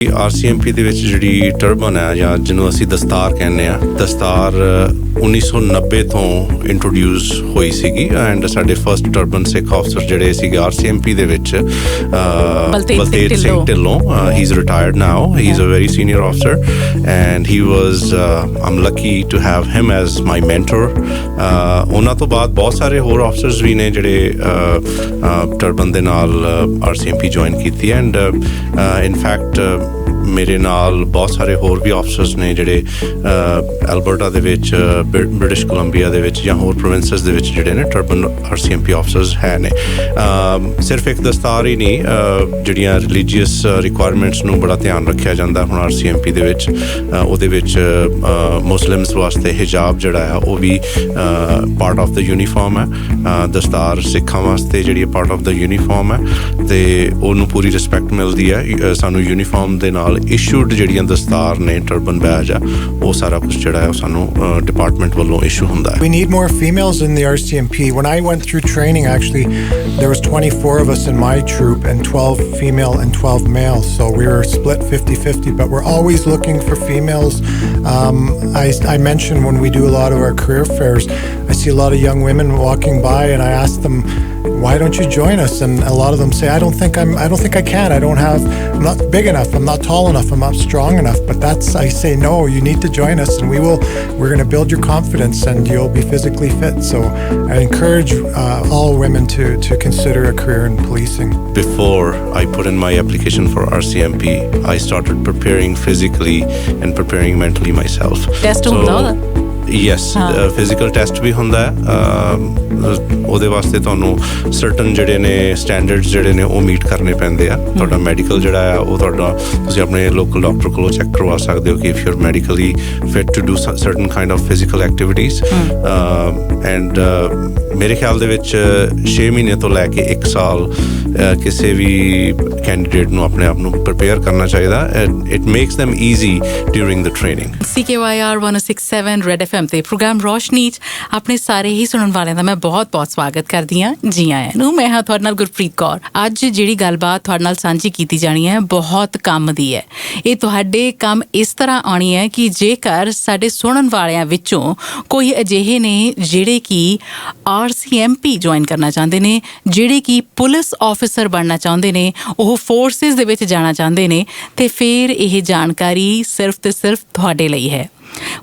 RCMP ਦੇ ਵਿੱਚ ਜਿਹੜੀ ਟਰਬਨ ਹੈ ਜਾਂ ਜਿਹਨੂੰ ਅਸੀਂ ਦਸਤਾਰ ਕਹਿੰਦੇ ਆ, ਦਸਤਾਰ 1990 ਤੋਂ ਇੰਟਰੋਡਿਊਸ ਹੋਈ ਸੀਗੀ ਐਂਡ ਸਾਡੇ ਫਸਟ ਟਰਬਨ ਸਿੱਖ ਆਫਸਰ ਜਿਹੜੇ ਸੀਗੇ RCMP ਦੇ ਵਿੱਚ Baltej Singh Dhillon, he is retired now, he is a very senior officer and he was am lucky to have him as my mentor. ਉਹਨਾਂ ਤੋਂ ਬਾਅਦ ਬਹੁਤ ਸਾਰੇ ਹੋਰ ਆਫਸਰਸ ਵੀ ਨੇ ਜਿਹੜੇ ਟਰਬਨ ਦੇ ਨਾਲ RCMP ਜੁਆਇਨ ਕੀਤੀ ਐਂਡ ਇਨਫੈਕਟ ਮੇਰੇ ਨਾਲ ਬਹੁਤ ਸਾਰੇ ਹੋਰ ਵੀ ਆਫਸਰਸ ਨੇ ਜਿਹੜੇ ਐਲਬਰਟਾ ਦੇ ਵਿੱਚ, ਬ੍ਰਿਟਿਸ਼ ਕੋਲੰਬੀਆ ਦੇ ਵਿੱਚ ਜਾਂ ਹੋਰ ਪ੍ਰੋਵਿੰਸਸ ਦੇ ਵਿੱਚ ਜਿਹੜੇ ਨੇ ਟਰਬਨ RCMP ਆਫਸਰਸ ਹੈ ਨੇ। ਸਿਰਫ ਇੱਕ ਦਸਤਾਰ ਹੀ ਨਹੀਂ, ਜਿਹੜੀਆਂ ਰਿਲੀਜੀਅਸ ਰਿਕੁਆਇਰਮੈਂਟਸ ਨੂੰ ਬੜਾ ਧਿਆਨ ਰੱਖਿਆ ਜਾਂਦਾ ਹੁਣ RCMP ਦੇ ਵਿੱਚ। ਉਹਦੇ ਵਿੱਚ ਮੁਸਲਿਮਸ ਵਾਸਤੇ ਹਿਜਾਬ ਜਿਹੜਾ ਹੈ ਉਹ ਵੀ ਪਾਰਟ ਆਫ ਦਾ ਯੂਨੀਫਾਰਮ ਹੈ। ਦਸਤਾਰ ਸਿੱਖਾਂ ਵਾਸਤੇ ਜਿਹੜੀ ਪਾਰਟ ਆਫ ਦਾ ਯੂਨੀਫਾਰਮ ਹੈ ਅਤੇ ਉਹਨੂੰ ਪੂਰੀ ਰਿਸਪੈਕਟ ਮਿਲਦੀ ਹੈ। ਸਾਨੂੰ ਯੂਨੀਫਾਰਮ ਦੇ ਨਾਲ ਇਸ਼ੂਡ ਜਿਹੜੀਆਂ ਦਸਤਾਰ ਨੇ, ਟਰਬਨ ਬੈਜ ਆ, ਉਹ ਸਾਰਾ ਕੁਛ ਜਿਹੜਾ ਹੈ ਉਹ ਸਾਨੂੰ ਡਿਪਾਰਟਮੈਂਟ ਵੱਲੋਂ ਇਸ਼ੂ ਹੁੰਦਾ ਹੈ। We need more females in the RCMP. When I went through training, actually, there was 24 of us in my troop and 12 female and 12 male. So we were split 50-50, but we're always looking for females. I mentioned when we do a lot of our career fairs, I see a lot of young women walking by and I ask them, why don't you join us? And a lot of them say, I don't think I can. I'm not big enough. I'm not tall enough. I'm not strong enough. But I say, no, you need to join us and we're going to build your confidence and you'll be physically fit. So I encourage all women to consider a career in policing. Before I put in my application for RCMP, I started preparing physically and preparing mentally myself. Test yes, physical test ਵੀ ਹੁੰਦਾ ਹੈ। ਉਹਦੇ ਵਾਸਤੇ ਤੁਹਾਨੂੰ certain ਜਿਹੜੇ ਨੇ standards ਜਿਹੜੇ ਨੇ ਉਹ ਮੀਟ ਕਰਨੇ ਪੈਂਦੇ ਆ। ਤੁਹਾਡਾ ਮੈਡੀਕਲ ਜਿਹੜਾ ਆ ਉਹ ਤੁਸੀਂ ਆਪਣੇ ਲੋਕਲ ਡਾਕਟਰ ਕੋਲੋਂ ਚੈੱਕ ਕਰਵਾ ਸਕਦੇ ਹੋ ਕਿ if you are medically fit to do certain kind of physical activities. And ਮੇਰੇ ਖਿਆਲ ਦੇ ਵਿੱਚ 6 ਮਹੀਨੇ ਤੋਂ ਲੈ ਕੇ 1 ਸਾਲ ਕਿਸੇ ਵੀ ਕੈਂਡੀਡੇਟ ਨੂੰ ਆਪਣੇ ਆਪ ਨੂੰ ਪ੍ਰਿਪੇਅਰ ਕਰਨਾ ਚਾਹੀਦਾ। It makes them easy during the training. CKYR 106.7 red FM ਤੇ ਪ੍ਰੋਗਰਾਮ ਰੋਸ਼ਨੀ 'ਚ ਆਪਣੇ ਸਾਰੇ ਹੀ ਸੁਣਨ ਵਾਲਿਆਂ ਦਾ ਮੈਂ ਬਹੁਤ-ਬਹੁਤ ਸਵਾਗਤ ਕਰਦੀ ਹਾਂ। ਜੀ ਆਇਆਂ ਨੂੰ। ਮੈਂ ਹਾਂ ਤੁਹਾਡੇ ਨਾਲ ਗੁਰਪ੍ਰੀਤ ਕੌਰ। ਅੱਜ ਜਿਹੜੀ ਗੱਲਬਾਤ ਤੁਹਾਡੇ ਨਾਲ ਸਾਂਝੀ ਕੀਤੀ ਜਾਣੀ ਹੈ ਬਹੁਤ ਕੰਮ ਦੀ ਹੈ। ਇਹ ਤੁਹਾਡੇ ਕੰਮ ਇਸ ਤਰ੍ਹਾਂ ਆਉਣੀ ਹੈ ਕਿ ਜੇਕਰ ਸਾਡੇ ਸੁਣਨ ਵਾਲਿਆਂ ਵਿੱਚੋਂ ਕੋਈ ਅਜਿਹੇ ਨੇ ਜਿਹੜੇ ਕਿ RCMP ਜੁਆਇਨ ਕਰਨਾ ਚਾਹੁੰਦੇ ਨੇ, ਜਿਹੜੇ ਕਿ ਪੁਲਿਸ ਆਫਿਸਰ ਬਣਨਾ ਚਾਹੁੰਦੇ ਨੇ, ਉਹ ਫੋਰਸਿਸ ਦੇ ਵਿੱਚ ਜਾਣਾ ਚਾਹੁੰਦੇ ਨੇ, ਅਤੇ ਫਿਰ ਇਹ ਜਾਣਕਾਰੀ ਸਿਰਫ ਅਤੇ ਸਿਰਫ ਤੁਹਾਡੇ ਲਈ ਹੈ।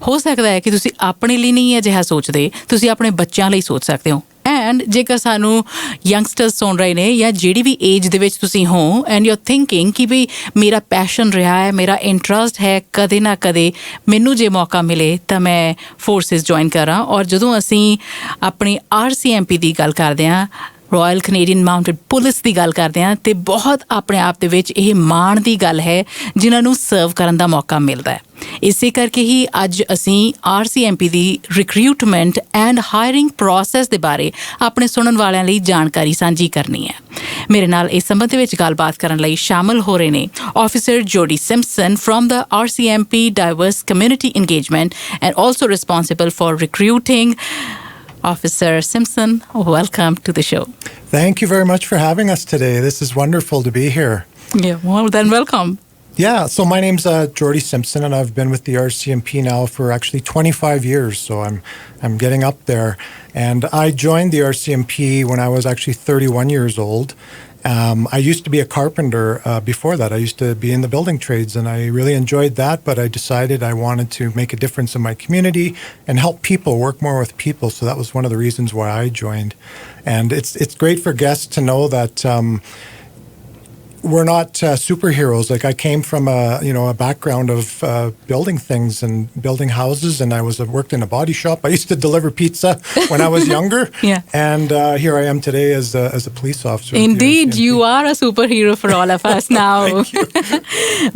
ਹੋ ਸਕਦਾ ਹੈ ਕਿ ਤੁਸੀਂ ਆਪਣੇ ਲਈ ਨਹੀਂ ਅਜਿਹਾ ਸੋਚਦੇ, ਤੁਸੀਂ ਆਪਣੇ ਬੱਚਿਆਂ ਲਈ ਸੋਚ ਸਕਦੇ ਹੋ। ਐਂਡ ਜੇਕਰ ਸਾਨੂੰ ਯੰਗਸਟਰਸ ਸੁਣ ਰਹੇ ਨੇ ਜਾਂ ਜਿਹੜੀ ਵੀ ਏਜ ਦੇ ਵਿੱਚ ਤੁਸੀਂ ਹੋ ਐਂਡ ਯੂ ਆਰ ਥਿੰਕਿੰਗ ਕਿ ਵੀ ਮੇਰਾ ਪੈਸ਼ਨ ਰਿਹਾ ਹੈ, ਮੇਰਾ ਇੰਟਰਸਟ ਹੈ, ਕਦੇ ਨਾ ਕਦੇ ਮੈਨੂੰ ਜੇ ਮੌਕਾ ਮਿਲੇ ਤਾਂ ਮੈਂ ਫੋਰਸਿਸ ਜੁਆਇਨ ਕਰਾਂ। ਔਰ ਜਦੋਂ ਅਸੀਂ ਆਪਣੀ RCMP ਦੀ ਗੱਲ ਕਰਦੇ ਹਾਂ, ਰਾਇਲ ਕੈਨੇਡੀਅਨ ਮਾਊਂਟਡ ਪੁਲਿਸ ਦੀ ਗੱਲ ਕਰਦੇ ਹਾਂ, ਅਤੇ ਬਹੁਤ ਆਪਣੇ ਆਪ ਦੇ ਵਿੱਚ ਇਹ ਮਾਣ ਦੀ ਗੱਲ ਹੈ ਜਿਨ੍ਹਾਂ ਨੂੰ ਸਰਵ ਕਰਨ ਦਾ ਮੌਕਾ ਮਿਲਦਾ ਹੈ। ਇਸੇ ਕਰਕੇ ਹੀ ਅੱਜ ਅਸੀਂ RCMP the recruitment and hiring process ਦੇ ਬਾਰੇ ਆਪਣੇ ਸੁਣਨ ਵਾਲਿਆਂ ਲਈ ਜਾਣਕਾਰੀ ਸਾਂਝੀ ਕਰਨੀ ਹੈ। ਮੇਰੇ ਨਾਲ ਇਸ ਸੰਬੰਧ ਵਿੱਚ ਗੱਲਬਾਤ ਕਰਨ ਲਈ ਸ਼ਾਮਲ ਹੋ ਰਹੇ ਨੇ officer Jody Simpson from the RCMP diverse community engagement and also responsible for recruiting. Officer Simpson, welcome to the show. Thank you very much for having us today. This is wonderful to be here. Yeah, well then welcome. Yeah, so my name's Jordy Simpson and I've been with the RCMP now for actually 25 years, so I'm getting up there. And I joined the RCMP when I was actually 31 years old. I used to be a carpenter before that. I used to be in the building trades and I really enjoyed that, but I decided I wanted to make a difference in my community and help people, work more with people. So that was one of the reasons why I joined. And it's great for guests to know that we're not superheroes. Like I came from a background of building things and building houses, and I worked in a body shop. I used to deliver pizza when I was younger. Yeah. And here I am today as a police officer. Indeed, you are a superhero for all of us now. Thank you.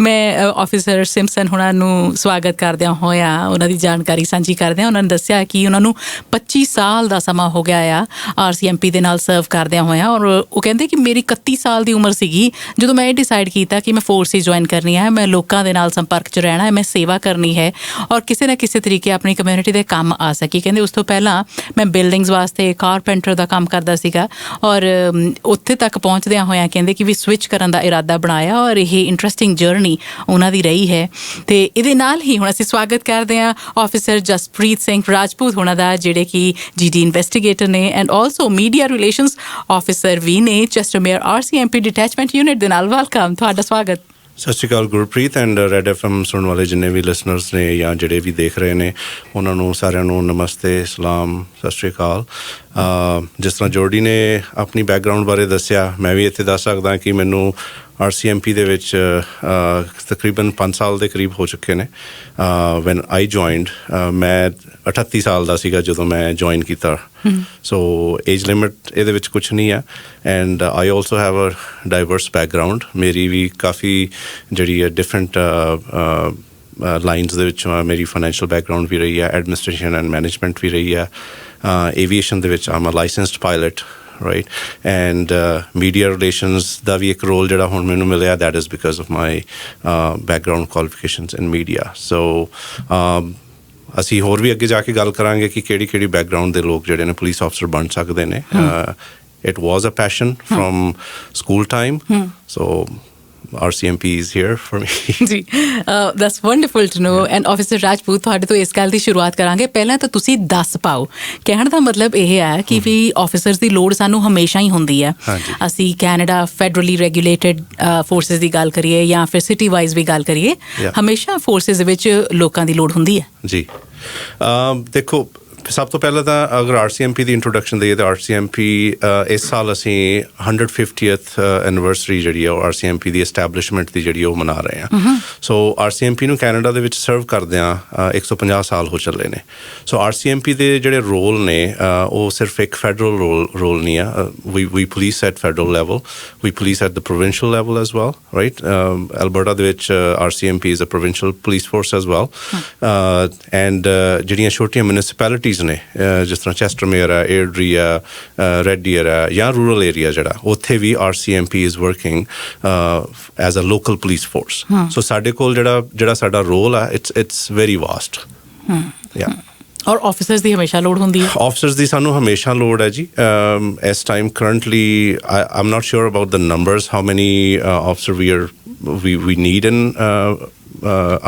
ਮੈਂ officer Simpson ਹੁਣਾਂ ਨੂੰ ਸਵਾਗਤ ਕਰਦਿਆਂ ਹੋਇਆ ਉਹਨਾਂ ਦੀ ਜਾਣਕਾਰੀ ਸਾਂਝੀ ਕਰਦਿਆਂ ਉਹਨਾਂ ਨੇ ਦੱਸਿਆ ਕਿ ਉਹਨਾਂ ਨੂੰ 25 ਸਾਲ ਦਾ ਸਮਾਂ ਹੋ ਗਿਆ ਆ RCMP ਦੇ ਨਾਲ ਸਰਵ ਕਰਦਿਆਂ ਹੋਇਆ। ਔਰ ਉਹ ਕਹਿੰਦੇ ਕਿ ਮੇਰੀ 31 ਸਾਲ ਦੀ ਉਮਰ ਸੀਗੀ ਜਦੋਂ ਮੈਂ ਇਹ ਡਿਸਾਈਡ ਕੀਤਾ ਕਿ ਮੈਂ ਫੋਰਸ ਹੀ ਜੁਆਇਨ ਕਰਨੀ ਹੈ, ਮੈਂ ਲੋਕਾਂ ਦੇ ਨਾਲ ਸੰਪਰਕ 'ਚ ਰਹਿਣਾ ਹੈ, ਮੈਂ ਸੇਵਾ ਕਰਨੀ ਹੈ ਔਰ ਕਿਸੇ ਨਾ ਕਿਸੇ ਤਰੀਕੇ ਆਪਣੀ ਕਮਿਊਨਿਟੀ ਦੇ ਕੰਮ ਆ ਸਕੀ। ਕਹਿੰਦੇ ਉਸ ਤੋਂ ਪਹਿਲਾਂ ਮੈਂ ਬਿਲਡਿੰਗਸ ਵਾਸਤੇ ਕਾਰਪੈਂਟਰ ਦਾ ਕੰਮ ਕਰਦਾ ਸੀਗਾ ਔਰ ਉੱਥੇ ਤੱਕ ਪਹੁੰਚਦਿਆਂ ਹੋਇਆਂ ਕਹਿੰਦੇ ਕਿ ਵੀ ਸਵਿਚ ਕਰਨ ਦਾ ਇਰਾਦਾ ਬਣਾਇਆ ਔਰ ਇਹ ਇੰਟਰਸਟਿੰਗ ਜਰਨੀ ਉਹਨਾਂ ਦੀ ਰਹੀ ਹੈ। ਅਤੇ ਇਹਦੇ ਨਾਲ ਹੀ ਹੁਣ ਅਸੀਂ ਸਵਾਗਤ ਕਰਦੇ ਹਾਂ ਆਫਿਸਰ ਜਸਪ੍ਰੀਤ ਸਿੰਘ ਰਾਜਪੂਤ ਹੋਣਾ ਦਾ, ਜਿਹੜੇ ਕਿ GD ਇਨਵੈਸਟੀਗੇਟਰ ਨੇ and also media relations officer ਵੀ ਨੇ ਚੈਸਟਰਮੇਅਰ RCMP ਡਿਟੈਚਮੈਂਟ ਯੂਨਿਟ ਦੇ ਨਾਲ। ਵੈਲਕਮ, ਤੁਹਾਡਾ ਸਵਾਗਤ। ਸਤਿ ਸ਼੍ਰੀ ਅਕਾਲ ਗੁਰਪ੍ਰੀਤ ਐਂਡ ਰੈਡ FM ਸੁਣਨ ਵਾਲੇ ਜਿੰਨੇ ਵੀ ਲਿਸਨਰਸ ਨੇ ਜਾਂ ਜਿਹੜੇ ਵੀ ਦੇਖ ਰਹੇ ਨੇ, ਉਹਨਾਂ ਨੂੰ ਸਾਰਿਆਂ ਨੂੰ ਨਮਸਤੇ, ਸਲਾਮ, ਸਤਿ ਸ਼੍ਰੀ ਅਕਾਲ। ਜਿਸ ਤਰ੍ਹਾਂ ਜੋਰਡੀ ਨੇ ਆਪਣੀ ਬੈਕਗਰਾਊਂਡ ਬਾਰੇ ਦੱਸਿਆ, ਮੈਂ ਵੀ ਇੱਥੇ ਦੱਸ ਸਕਦਾ ਕਿ ਮੈਨੂੰ RCMP ਦੇ ਵਿੱਚ ਤਕਰੀਬਨ 5 ਸਾਲ ਦੇ ਕਰੀਬ ਹੋ ਚੁੱਕੇ ਨੇ। ਵੈਨ ਆਈ ਜੁਆਇੰਡ, ਮੈਂ 38 ਸਾਲ ਦਾ ਸੀਗਾ ਜਦੋਂ ਮੈਂ ਜੁਆਇਨ ਕੀਤਾ। ਸੋ ਏਜ ਲਿਮਿਟ ਇਹਦੇ ਵਿੱਚ ਕੁਛ ਨਹੀਂ ਆ and I also have a diverse background. ਮੇਰੀ ਵੀ ਕਾਫੀ ਜਿਹੜੀ ਹੈ ਡਿਫਰੈਂਟ ਲਾਈਨਸ ਦੇ ਵਿੱਚ ਮੇਰੀ ਫਾਈਨੈਂਸ਼ੀਅਲ ਬੈਕਗਰਾਊਂਡ ਵੀ ਰਹੀ ਹੈ, ਐਡਮਿਨਿਸਟ੍ਰੇਸ਼ਨ ਐਂਡ ਮੈਨੇਜਮੈਂਟ ਵੀ ਰਹੀ ਹੈ, ਏਵੀਏਸ਼ਨ ਦੇ ਵਿੱਚ ਆਮ a licensed pilot, right? And media relations ਦਾ ਵੀ ਇੱਕ ਰੋਲ ਜਿਹੜਾ ਹੁਣ ਮੈਨੂੰ ਮਿਲਿਆ, that is because of my background qualifications in media. So ਅਸੀਂ ਹੋਰ ਵੀ ਅੱਗੇ ਜਾ ਕੇ ਗੱਲ ਕਰਾਂਗੇ ਕਿ ਕਿਹੜੀ ਬੈਕਗਰਾਊਂਡ ਦੇ ਲੋਕ ਜਿਹੜੇ ਨੇ ਪੁਲਿਸ ਆਫਿਸਰ ਬਣ ਸਕਦੇ ਨੇ। It was a passion from school time. So RCMP is here for me. ਜੀ, that's wonderful to know. And Officer Rajput, ਤੁਹਾਡੇ ਤੋਂ ਇਸ ਗੱਲ ਦੀ ਸ਼ੁਰੂਆਤ ਕਰਾਂਗੇ। ਪਹਿਲਾਂ ਤਾਂ ਤੁਸੀਂ ਦੱਸ ਪਾਓ, ਕਹਿਣ ਦਾ ਮਤਲਬ ਇਹ ਹੈ ਕਿ ਵੀ ਆਫਿਸਰਸ ਦੀ ਲੋੜ ਸਾਨੂੰ ਹਮੇਸ਼ਾ ਹੀ ਹੁੰਦੀ ਹੈ। ਅਸੀਂ ਕੈਨੇਡਾ ਫੈਡਰਲੀ ਰੈਗੂਲੇਟਡ ਫੋਰਸਿਸ ਦੀ ਗੱਲ ਕਰੀਏ ਜਾਂ ਫਿਰ ਸਿਟੀ ਵਾਈਜ਼ ਵੀ ਗੱਲ ਕਰੀਏ, ਹਮੇਸ਼ਾ ਫੋਰਸਿਸ ਦੇ ਵਿੱਚ ਲੋਕਾਂ ਦੀ ਲੋੜ ਹੁੰਦੀ ਹੈ। ਜੀ ਦੇਖੋ, ਸਭ ਤੋਂ ਪਹਿਲਾਂ ਤਾਂ ਅਗਰ RCMP ਦੀ ਇੰਟਰੋਡਕਸ਼ਨ ਦੇਈਏ ਤਾਂ RCMP ਇਸ ਸਾਲ ਅਸੀਂ 150th ਐਨੀਵਰਸਰੀ ਜਿਹੜੀ ਆ ਉਹ RCMP ਦੀ ਐਸਟੈਬਲਿਸ਼ਮੈਂਟ ਦੀ ਜਿਹੜੀ ਉਹ ਮਨਾ ਰਹੇ ਹਾਂ। ਸੋ RCMP ਨੂੰ ਕੈਨੇਡਾ ਦੇ ਵਿੱਚ ਸਰਵ ਕਰਦਿਆਂ 150 ਸਾਲ ਹੋ ਚੱਲੇ ਨੇ। ਸੋ RCMP ਦੇ ਜਿਹੜੇ ਰੋਲ ਨੇ ਉਹ ਸਿਰਫ ਇੱਕ ਫੈਡਰਲ ਰੋਲ ਨਹੀਂ ਆ। We police at federal level, we police at the provincial level as well, right? Alberta ਦੇ ਵਿੱਚ RCMP is a provincial police force as well. And ਜਿਹੜੀਆਂ ਛੋਟੀਆਂ ਮਿਊਨਿਸਪੈਲਿਟੀਜ਼ ਨੇ, ਜਿਸ ਤਰ੍ਹਾਂ ਚੈਸਟਰਮੇਅਰ ਆ, ਏਅਰਡਰੀ ਆ, ਰੈਡ ਡੀਅਰ ਆ, ਜਾਂ ਰੂਰਲ ਏਰੀਆ ਜਿਹੜਾ, ਉੱਥੇ ਵੀ RCMP is working as a local police force. So ਸਾਡੇ ਕੋਲ ਜਿਹੜਾ ਸਾਡਾ ਰੋਲ ਆ, ਇਟਸ ਵੈਰੀ ਵਾਸਟ। ਔਰ ਆਫਿਸਰਸ ਦੀ ਹਮੇਸ਼ਾ ਲੋੜ ਹੁੰਦੀ ਹੈ। ਆਫਿਸਰਸ ਦੀ ਸਾਨੂੰ ਹਮੇਸ਼ਾ ਲੋੜ ਹੈ ਜੀ। ਇਸ time currently I am not sure about the numbers, how many officer we need in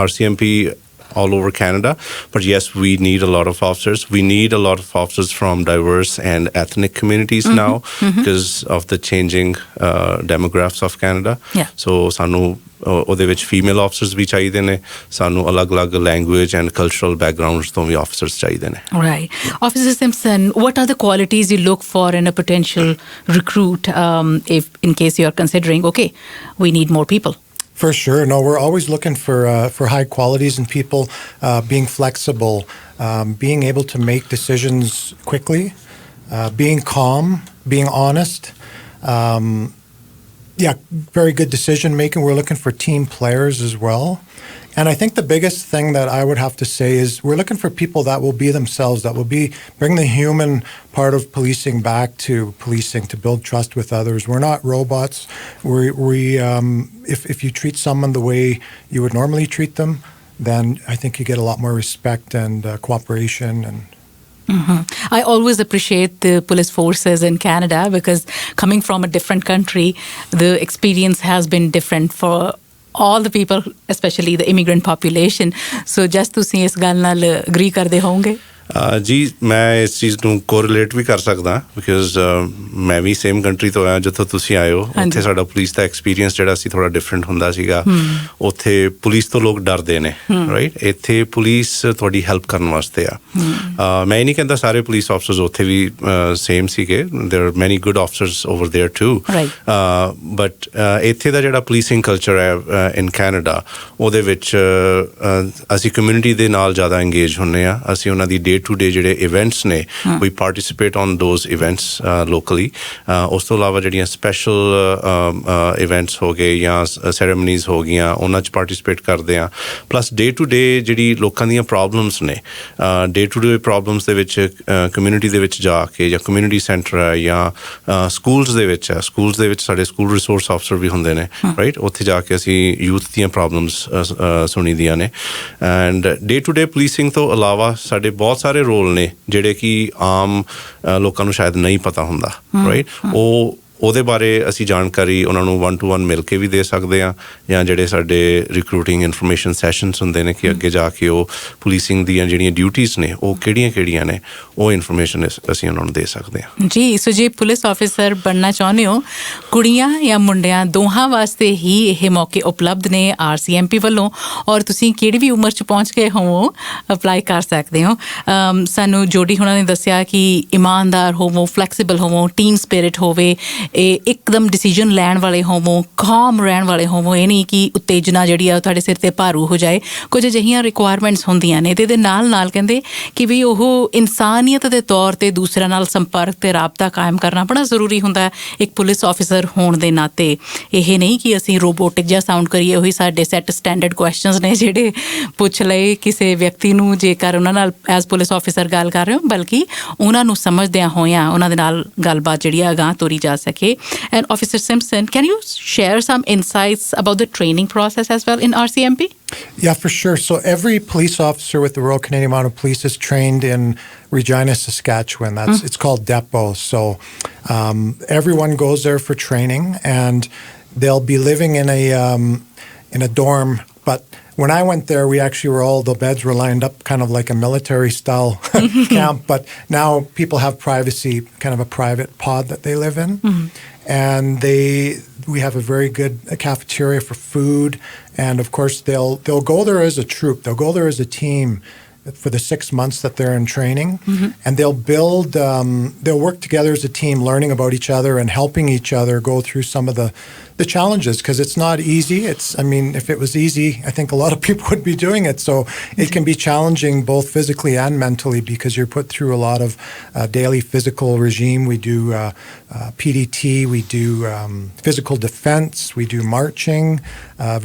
RCMP all over Canada, but yes, we need a lot of officers. We need a lot of officers from diverse and ethnic communities now because of the changing demographics of Canada. So ਸਾਨੂੰ ਉਹਦੇ ਵਿੱਚ female officers ਵੀ ਚਾਹੀਦੇ ਨੇ, ਸਾਨੂੰ ਅਲੱਗ-ਅਲੱਗ language and cultural ਬੈਕਗਰਾਊਂਡਸ ਤੋਂ ਵੀ officers ਚਾਹੀਦੇ ਨੇ। Right. Officer Simpson, what are the qualities you look for in a potential recruit, if in case you are considering, okay, we need more people? For sure. No, we're always looking for high qualities in people, being flexible, being able to make decisions quickly, being calm, being honest. Very good decision making. We're looking for team players as well. And I think the biggest thing that I would have to say is we're looking for people that will be themselves, that will bring the human part of policing back to policing, to build trust with others. We're not robots. If you treat someone the way you would normally treat them, then I think you get a lot more respect and cooperation and. I always appreciate the police forces in Canada because coming from a different country, the experience has been different for all the people, especially the immigrant population. So just ਤੁਸੀਂ ਇਸ ਗੱਲ ਨਾਲ agree ਕਰਦੇ ਹੋਵੋਗੇ? ਜੀ, ਮੈਂ ਇਸ ਚੀਜ਼ ਨੂੰ ਕੋਰਿਲੇਟ ਵੀ ਕਰ ਸਕਦਾ ਬਿਕਾਜ਼ ਮੈਂ ਵੀ ਸੇਮ ਕੰਟਰੀ ਤੋਂ ਆਇਆ ਜਿੱਥੋਂ ਤੁਸੀਂ ਆਏ ਹੋ। ਉੱਥੇ ਸਾਡਾ ਪੁਲਿਸ ਦਾ ਐਕਸਪੀਰੀਅੰਸ ਜਿਹੜਾ ਸੀ ਥੋੜ੍ਹਾ ਡਿਫਰੈਂਟ ਹੁੰਦਾ ਸੀਗਾ। ਉੱਥੇ ਪੁਲਿਸ ਤੋਂ ਲੋਕ ਡਰਦੇ ਨੇ, ਰਾਈਟ? ਇੱਥੇ ਪੁਲਿਸ ਤੁਹਾਡੀ ਹੈਲਪ ਕਰਨ ਵਾਸਤੇ ਆ। ਮੈਂ ਇਹ ਨਹੀਂ ਕਹਿੰਦਾ ਸਾਰੇ ਪੁਲਿਸ ਆਫਿਸਰਸ ਉੱਥੇ ਵੀ ਸੇਮ ਸੀਗੇ, there are many good officers over there too, but ਇੱਥੇ ਦਾ ਜਿਹੜਾ ਪੁਲਿਸਿੰਗ ਕਲਚਰ ਹੈ ਇਨ ਕੈਨੇਡਾ, ਉਹਦੇ ਵਿੱਚ ਅਸੀਂ ਕਮਿਊਨਿਟੀ ਦੇ ਨਾਲ ਜ਼ਿਆਦਾ ਇੰਗੇਜ ਹੁੰਦੇ ਹਾਂ। ਅਸੀਂ ਉਹਨਾਂ ਦੀ ਡੇ ਟੂ ਡੇ ਜਿਹੜੇ ਇਵੈਂਟਸ ਨੇ we participate on those events locally. ਉਸ ਤੋਂ ਇਲਾਵਾ ਜਿਹੜੀਆਂ ਸਪੈਸ਼ਲ ਇਵੈਂਟਸ ਹੋ ਗਏ ਜਾਂ ਸੈਰੇਮਨੀਜ਼ ਹੋ ਗਈਆਂ ਉਹਨਾਂ 'ਚ ਪਾਰਟਿਸਿਪੇਟ ਕਰਦੇ ਹਾਂ। ਪਲੱਸ ਡੇ ਟੂ ਡੇ ਜਿਹੜੀ ਲੋਕਾਂ ਦੀਆਂ ਪ੍ਰੋਬਲਮਸ ਨੇ, ਡੇ ਟੂ ਡੇ ਪ੍ਰੋਬਲਮਸ ਦੇ ਵਿੱਚ ਕਮਿਊਨਿਟੀ ਦੇ ਵਿੱਚ ਜਾ ਕੇ ਜਾਂ ਕਮਿਊਨਿਟੀ ਸੈਂਟਰ ਹੈ ਜਾਂ ਸਕੂਲਸ ਦੇ ਵਿੱਚ ਹੈ, ਸਕੂਲਸ ਦੇ ਵਿੱਚ ਸਾਡੇ ਸਕੂਲ ਰਿਸੋਰਸ ਆਫਿਸਰ ਵੀ ਹੁੰਦੇ ਨੇ ਰਾਈਟ, ਉੱਥੇ ਜਾ ਕੇ ਅਸੀਂ ਯੂਥ ਦੀਆਂ ਪ੍ਰੋਬਲਮਸ ਸੁਣੀ ਦੀਆਂ ਨੇ। And day to day policing ਤੋਂ ਇਲਾਵਾ ਸਾਡੇ ਬਹੁਤ ਸਾਰੇ ਰੋਲ ਨੇ ਜਿਹੜੇ ਕਿ ਆਮ ਲੋਕਾਂ ਨੂੰ ਸ਼ਾਇਦ ਨਹੀਂ ਪਤਾ ਹੁੰਦਾ ਰਾਈਟ। ਉਹਦੇ ਬਾਰੇ ਅਸੀਂ ਜਾਣਕਾਰੀ ਉਹਨਾਂ ਨੂੰ 1-to-1 ਮਿਲ ਕੇ ਵੀ ਦੇ ਸਕਦੇ ਹਾਂ, ਜਾਂ ਜਿਹੜੇ ਸਾਡੇ ਰਿਕਰੂਟਿੰਗ ਇਨਫੋਰਮੇਸ਼ਨ ਸੈਸ਼ਨਸ ਹੁੰਦੇ ਨੇ ਕਿ ਅੱਗੇ ਜਾ ਕੇ ਉਹ ਪੁਲਿਸਿੰਗ ਦੀਆਂ ਜਿਹੜੀਆਂ ਡਿਊਟੀਜ਼ ਨੇ ਉਹ ਕਿਹੜੀਆਂ ਨੇ ਉਹ ਇਨਫੋਰਮੇਸ਼ਨ ਅਸੀਂ ਉਹਨਾਂ ਨੂੰ ਦੇ ਸਕਦੇ ਹਾਂ ਜੀ। ਸੋ ਜੇ ਪੁਲਿਸ ਆਫਿਸਰ ਬਣਨਾ ਚਾਹੁੰਦੇ ਹੋ, ਕੁੜੀਆਂ ਜਾਂ ਮੁੰਡਿਆਂ ਦੋਹਾਂ ਵਾਸਤੇ ਹੀ ਇਹ ਮੌਕੇ ਉਪਲਬਧ ਨੇ RCMP ਵੱਲੋਂ, ਔਰ ਤੁਸੀਂ ਕਿਹੜੀ ਵੀ ਉਮਰ 'ਚ ਪਹੁੰਚ ਗਏ ਹੋਵੋ ਅਪਲਾਈ ਕਰ ਸਕਦੇ ਹੋ। ਸਾਨੂੰ ਜੋਡੀ ਹੁਣਾਂ ਨੇ ਦੱਸਿਆ ਕਿ ਇਮਾਨਦਾਰ ਹੋਵੋ, ਫਲੈਕਸੀਬਲ ਹੋਵੋ, ਟੀਮ ਸਪਿਰਿਟ ਹੋਵੇ, ਇਹ ਇੱਕਦਮ ਡਿਸੀਜਨ ਲੈਣ ਵਾਲੇ ਹੋਵੋ, ਕਾਮ ਰਹਿਣ ਵਾਲੇ ਹੋਵੋ। ਇਹ ਨਹੀਂ ਕਿ ਉਤੇਜਨਾ ਜਿਹੜੀ ਆ ਉਹ ਤੁਹਾਡੇ ਸਿਰ 'ਤੇ ਭਾਰੂ ਹੋ ਜਾਏ। ਕੁਝ ਅਜਿਹੀਆਂ ਰਿਕੁਆਇਰਮੈਂਟਸ ਹੁੰਦੀਆਂ ਨੇ ਅਤੇ ਇਹਦੇ ਨਾਲ ਕਹਿੰਦੇ ਕਿ ਵੀ ਉਹ ਇਨਸਾਨੀਅਤ ਦੇ ਤੌਰ 'ਤੇ ਦੂਸਰਿਆਂ ਨਾਲ ਸੰਪਰਕ ਅਤੇ ਰਾਬਤਾ ਕਾਇਮ ਕਰਨਾ ਬੜਾ ਜ਼ਰੂਰੀ ਹੁੰਦਾ ਇੱਕ ਪੁਲਿਸ ਆਫਿਸਰ ਹੋਣ ਦੇ ਨਾਤੇ। ਇਹ ਨਹੀਂ ਕਿ ਅਸੀਂ ਰੋਬੋਟਿਕ ਜਿਹਾ ਸਾਊਂਡ ਕਰੀਏ, ਉਹੀ ਸਾਡੇ ਸੈੱਟ ਸਟੈਂਡਰਡ ਕੁਐਸਚਨਸ ਨੇ ਜਿਹੜੇ ਪੁੱਛ ਲਏ ਕਿਸੇ ਵਿਅਕਤੀ ਨੂੰ ਜੇਕਰ ਉਹਨਾਂ ਨਾਲ ਐਜ਼ ਪੁਲਿਸ ਆਫਿਸਰ ਗੱਲ ਕਰ ਰਹੇ ਹੋ, ਬਲਕਿ ਉਹਨਾਂ ਨੂੰ ਸਮਝਦਿਆਂ ਹੋਇਆਂ ਉਹਨਾਂ ਦੇ ਨਾਲ ਗੱਲਬਾਤ ਜਿਹੜੀ ਆ ਅਗਾਂਹ ਤੋਰੀ ਜਾ ਸਕੇ। And Officer Simpson, can you share some insights about the training process as well in RCMP? Yeah, for sure. So every police officer with the Royal Canadian Mounted Police is trained in Regina, Saskatchewan. It's called depot. So everyone goes there for training, and they'll be living in a dorm. But when I went there, we actually were the beds were lined up kind of like a military style camp. But now people have privacy, kind of a private pod that they live in. And we have a very good cafeteria for food. And of course they'll go there as a troop. They'll go there as a team for the 6 months that they're in training. And they'll work together as a team, learning about each other and helping each other go through some of the challenges, because it's not easy. If it was easy, I think a lot of people would be doing it. So it can be challenging both physically and mentally, because you're put through a lot of daily physical regime. We do PDT, we do physical defense, we do marching,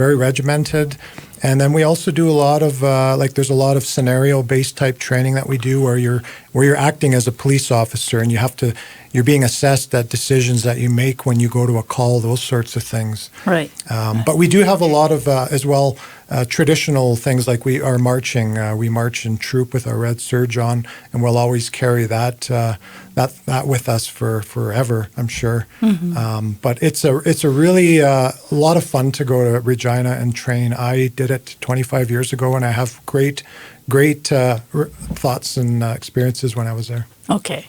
very regimented. And then we also do a lot of there's a lot of scenario-based type training that we do where you're acting as a police officer, and you're being assessed at decisions that you make when you go to a call, those sorts of things. Right. But we do have a lot of as well traditional things, like we are marching. We march in troop with our red serge on, and we'll always carry that with us for forever, I'm sure. But it's a really lot of fun to go to Regina and train. I did it 25 years ago, and I have great thoughts and experiences when I was there. Okay.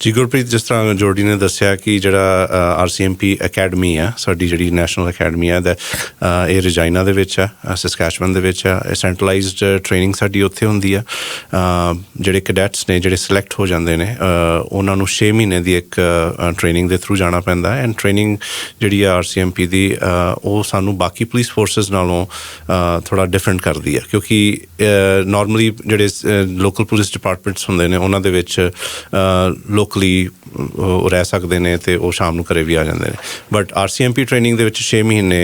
ਜੀ ਗੁਰਪ੍ਰੀਤ, ਜਿਸ ਤਰ੍ਹਾਂ Jody ਨੇ ਦੱਸਿਆ ਕਿ ਜਿਹੜਾ RCMP academy ਆ ਸਾਡੀ, ਜਿਹੜੀ ਨੈਸ਼ਨਲ ਅਕੈਡਮੀ ਆ, ਇਹ ਰਜਾਈਨਾ ਦੇ ਵਿੱਚ ਆ, ਸਸਕੈਚੁਅਨ ਦੇ ਵਿੱਚ ਆ। ਇਹ ਸੈਂਟਰਲਾਈਜ਼ਡ ਟ੍ਰੇਨਿੰਗ ਸਾਡੀ ਉੱਥੇ ਹੁੰਦੀ ਆ। ਜਿਹੜੇ ਕੈਡੈਟਸ ਨੇ ਜਿਹੜੇ ਸਿਲੈਕਟ ਹੋ ਜਾਂਦੇ ਨੇ, ਉਹਨਾਂ ਨੂੰ 6 ਮਹੀਨੇ ਦੀ ਇੱਕ ਟ੍ਰੇਨਿੰਗ ਦੇ ਥਰੂ ਜਾਣਾ ਪੈਂਦਾ। ਐਂਡ ਟ੍ਰੇਨਿੰਗ ਜਿਹੜੀ ਆ RCMP ਦੀ, ਉਹ ਸਾਨੂੰ ਬਾਕੀ ਪੁਲਿਸ ਫੋਰਸਿਸ ਨਾਲੋਂ ਥੋੜ੍ਹਾ ਡਿਫਰੈਂਟ ਕਰਦੀ ਆ, ਕਿਉਂਕਿ ਨਾਰਮਲੀ ਜਿਹੜੇ ਲੋਕਲ ਪੁਲਿਸ ਡਿਪਾਰਟਮੈਂਟਸ ਹੁੰਦੇ ਨੇ ਉਹਨਾਂ ਦੇ ਵਿੱਚ ਲੋਕਲੀ ਰਹਿ ਸਕਦੇ ਨੇ ਅਤੇ ਉਹ ਸ਼ਾਮ ਨੂੰ ਘਰੇ ਵੀ ਆ ਜਾਂਦੇ ਨੇ। ਬਟ RCMP ਟ੍ਰੇਨਿੰਗ ਦੇ ਵਿੱਚ 6 ਮਹੀਨੇ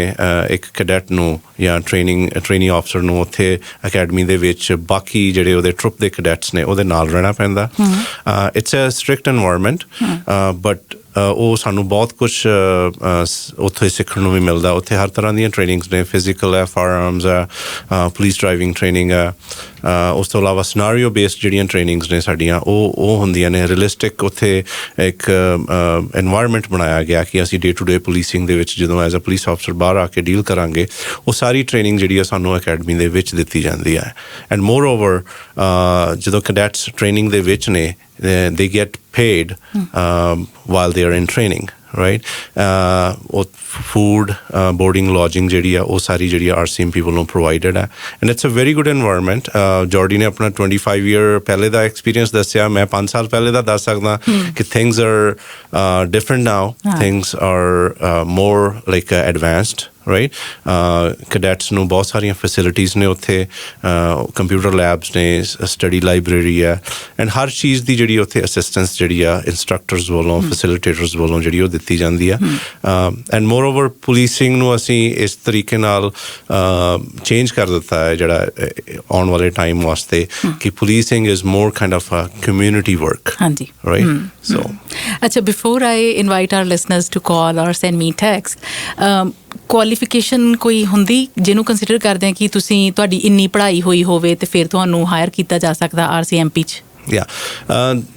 ਇੱਕ ਕੈਡੈਟ ਨੂੰ ਜਾਂ ਟ੍ਰੇਨਿੰਗ ਆਫਿਸਰ ਨੂੰ ਉੱਥੇ ਅਕੈਡਮੀ ਦੇ ਵਿੱਚ ਬਾਕੀ ਜਿਹੜੇ ਉਹਦੇ ਟਰੁੱਪ ਦੇ ਕੈਡੈਟਸ ਨੇ ਉਹਦੇ ਨਾਲ ਰਹਿਣਾ ਪੈਂਦਾ। It's a strict environment, but ਉਹ ਸਾਨੂੰ ਬਹੁਤ ਕੁਛ ਉੱਥੇ ਸਿੱਖਣ ਨੂੰ ਵੀ ਮਿਲਦਾ। ਉੱਥੇ ਹਰ ਤਰ੍ਹਾਂ ਦੀਆਂ ਟ੍ਰੇਨਿੰਗਸ ਨੇ, ਫਿਜ਼ੀਕਲ ਹੈ, ਫਾਇਰ ਆਰਮਸ ਹੈ, ਪੁਲਿਸ ਡਰਾਈਵਿੰਗ ਟ੍ਰੇਨਿੰਗ ਹੈ। ਉਸ ਤੋਂ ਇਲਾਵਾ ਸਿਨਾਰੀਓ ਬੇਸਡ ਜਿਹੜੀਆਂ ਟ੍ਰੇਨਿੰਗਸ ਨੇ ਸਾਡੀਆਂ, ਉਹ ਹੁੰਦੀਆਂ ਨੇ। ਰੀਅਲਿਸਟਿਕ ਉੱਥੇ ਇੱਕ ਐਨਵਾਇਰਨਮੈਂਟ ਬਣਾਇਆ ਗਿਆ ਕਿ ਅਸੀਂ ਡੇ ਟੂ ਡੇ ਪੁਲਿਸਿੰਗ ਦੇ ਵਿੱਚ ਜਦੋਂ ਐਜ਼ ਅ ਪੁਲਿਸ ਆਫਿਸਰ ਬਾਹਰ ਆ ਕੇ ਡੀਲ ਕਰਾਂਗੇ, ਉਹ ਸਾਰੀ ਟ੍ਰੇਨਿੰਗ ਜਿਹੜੀ ਆ ਸਾਨੂੰ ਅਕੈਡਮੀ ਦੇ ਵਿੱਚ ਦਿੱਤੀ ਜਾਂਦੀ ਹੈ। ਐਂਡ ਮੋਰ ਓਵਰ, ਜਦੋਂ ਕੈਡੈਟਸ ਟ੍ਰੇਨਿੰਗ ਦੇ ਵਿੱਚ ਨੇ, they get paid while they are in training, right? Food, boarding, lodging ਜਿਹੜੀ ਆ ਉਹ ਸਾਰੀ ਜਿਹੜੀ RCMP ਵੱਲੋਂ ਪ੍ਰੋਵਾਈਡਡ ਹੈ। And it's a very good environment. Jordy ਨੇ ਆਪਣਾ 25 ਈਅਰ ਪਹਿਲੇ ਦਾ ਐਕਸਪੀਰੀਅੰਸ ਦੱਸਿਆ, ਮੈਂ 5 ਸਾਲ ਪਹਿਲੇ ਦਾ ਦੱਸ ਸਕਦਾ ਕਿ things are different now, things are more like advanced, right cadets ਨੂੰ ਬਹੁਤ ਸਾਰੀਆਂ ਫੈਸਿਲਿਟੀਜ਼ ਨੇ ਉੱਥੇ ਕੰਪਿਊਟਰ ਲੈਬਸ ਨੇ ਸਟੱਡੀ ਲਾਇਬ੍ਰੇਰੀ ਹੈ ਐਂਡ ਹਰ ਚੀਜ਼ ਦੀ ਜਿਹੜੀ ਉੱਥੇ ਅਸਿਸਟੈਂਸ ਜਿਹੜੀ ਆ ਇੰਸਟਰਕਟਰਸ ਵੱਲੋਂ ਫੈਸਿਲਿਟੇਟਰਸ ਵੱਲੋਂ ਜਿਹੜੀ ਉਹ ਦਿੱਤੀ ਜਾਂਦੀ ਆ ਐਂਡ ਮੋਰ ਓਵਰ ਪੁਲਿਸਿੰਗ ਨੂੰ ਅਸੀਂ ਇਸ ਤਰੀਕੇ ਨਾਲ ਚੇਂਜ ਕਰ ਦਿੱਤਾ ਹੈ ਜਿਹੜਾ ਆਉਣ ਵਾਲੇ ਟਾਈਮ ਵਾਸਤੇ ਕਿ policing is more kind of community work ਹਾਂਜੀ ਰਾਈਟ ਸੋ ਅੱਛਾ before I invite our listeners to call or send me text qualification ਕੋਈ ਹੁੰਦੀ ਜਿਹਨੂੰ ਕੰਸੀਡਰ ਕਰਦੇ ਆ ਕਿ ਤੁਸੀਂ ਤੁਹਾਡੀ ਇੰਨੀ ਪੜ੍ਹਾਈ ਹੋਈ ਹੋਵੇ ਤੇ ਫਿਰ ਤੁਹਾਨੂੰ ਹਾਇਰ ਕੀਤਾ ਜਾ ਸਕਦਾ RCMP 'ਚ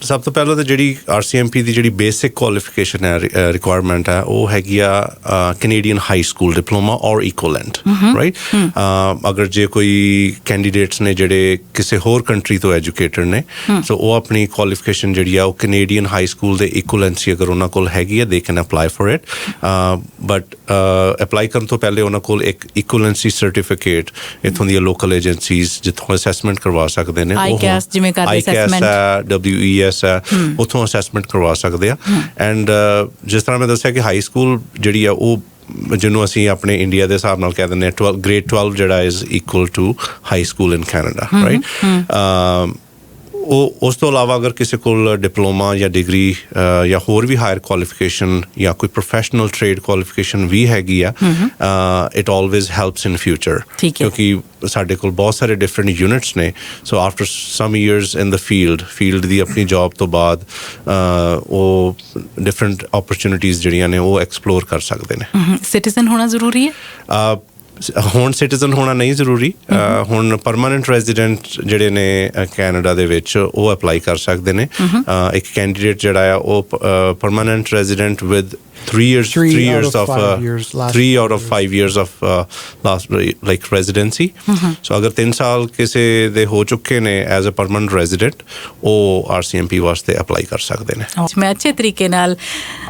ਸਭ ਤੋਂ ਪਹਿਲਾਂ ਤਾਂ ਜਿਹੜੀ RCMP ਦੀ ਜਿਹੜੀ ਬੇਸਿਕ ਕੁਆਲੀਫਿਕੇਸ਼ਨ ਹੈ ਰਿਕੁਆਇਰਮੈਂਟ ਹੈ ਉਹ ਹੈਗੀ ਆ ਕੈਨੇਡੀਅਨ ਹਾਈ ਸਕੂਲ ਡਿਪਲੋਮਾ ਔਰ ਇਕੁਇਵਲੈਂਟ ਰਾਈਟ ਅਗਰ ਜੇ ਕੋਈ ਕੈਂਡੀਡੇਟਸ ਨੇ ਜਿਹੜੇ ਕਿਸੇ ਹੋਰ ਕੰਟਰੀ ਤੋਂ ਐਜੂਕੇਟਡ ਨੇ ਸੋ ਉਹ ਆਪਣੀ ਕੁਆਲੀਫਿਕੇਸ਼ਨ ਜਿਹੜੀ ਆ ਉਹ ਕੈਨੇਡੀਅਨ ਹਾਈ ਸਕੂਲ ਦੇ ਇਕੁਇਵਲੈਂਸੀ ਅਗਰ ਉਹਨਾਂ ਕੋਲ ਹੈਗੀ ਆ they can apply for it but apply ਕਰਨ ਤੋਂ ਪਹਿਲੇ ਉਹਨਾਂ ਕੋਲ ਇੱਕ ਇਕੁਇਵਲੈਂਸੀ ਸਰਟੀਫਿਕੇਟ ਇੱਥੋਂ ਦੀਆਂ ਲੋਕਲ ਏਜੰਸੀਜ਼ ਜਿੱਥੋਂ ਅਸੈਸਮੈਂਟ ਕਰਵਾ ਸਕਦੇ ਨੇ ਜਿਵੇਂ ਕਰਦੇ WES ਹੈ ਉੱਥੋਂ ਅਸੈਸਮੈਂਟ ਕਰਵਾ ਸਕਦੇ ਆ ਐਂਡ ਜਿਸ ਤਰ੍ਹਾਂ ਮੈਂ ਦੱਸਿਆ ਕਿ ਹਾਈ ਸਕੂਲ ਜਿਹੜੀ ਆ ਉਹ ਜਿਹਨੂੰ ਅਸੀਂ ਆਪਣੇ ਇੰਡੀਆ ਦੇ ਹਿਸਾਬ ਨਾਲ ਕਹਿ ਦਿੰਦੇ ਹਾਂ grade 12 ਜਿਹੜਾ is equal to high school in Canada right ਉਹ ਉਸ ਤੋਂ ਇਲਾਵਾ ਅਗਰ ਕਿਸੇ ਕੋਲ ਡਿਪਲੋਮਾ ਜਾਂ ਡਿਗਰੀ ਜਾਂ ਹੋਰ ਵੀ ਹਾਇਰ ਕੁਆਲੀਫਿਕੇਸ਼ਨ ਜਾਂ ਕੋਈ ਪ੍ਰੋਫੈਸ਼ਨਲ ਟ੍ਰੇਡ ਕੁਆਲੀਫਿਕੇਸ਼ਨ ਵੀ ਹੈਗੀ ਆ it always helps in future ਕਿਉਂਕਿ ਸਾਡੇ ਕੋਲ ਬਹੁਤ ਸਾਰੇ ਡਿਫਰੈਂਟ ਯੂਨਿਟਸ ਨੇ ਸੋ ਆਫਟਰ ਸਮ ਈਅਰਸ ਇਨ ਦ ਫੀਲਡ ਦੀ ਆਪਣੀ ਜੌਬ ਤੋਂ ਬਾਅਦ ਉਹ ਡਿਫਰੈਂਟ ਓਪਰਚੁਨਿਟੀਜ਼ ਜਿਹੜੀਆਂ ਨੇ ਉਹ ਐਕਸਪਲੋਰ ਕਰ ਸਕਦੇ ਨੇ ਸਿਟੀਜ਼ਨ ਹੋਣਾ ਜ਼ਰੂਰੀ ਹੈ ਹੁਣ ਸਿਟੀਜ਼ਨ ਹੋਣਾ ਨਹੀਂ ਜ਼ਰੂਰੀ ਹੁਣ ਪਰਮਾਨੈਂਟ ਰੈਜ਼ੀਡੈਂਟ ਜਿਹੜੇ ਨੇ ਕੈਨੇਡਾ ਦੇ ਵਿੱਚ ਉਹ ਅਪਲਾਈ ਕਰ ਸਕਦੇ ਨੇ ਇੱਕ ਕੈਂਡੀਡੇਟ ਜਿਹੜਾ ਆ ਉਹ permanent resident with 3 years of 3 out of 5 years of last like residency so ਅਗਰ 3 ਸਾਲ ਕਿਸੇ ਦੇ ਹੋ ਚੁੱਕੇ ਨੇ ਐਜ਼ ਅ ਪਰਮਨੈਂਟ ਰੈਜ਼ੀਡੈਂਟ ਉਹ RCMP ਵਾਸਤੇ ਅਪਲਾਈ ਕਰ ਸਕਦੇ ਨੇ ਮੈਂ ਅੱਛੇ ਤਰੀਕੇ ਨਾਲ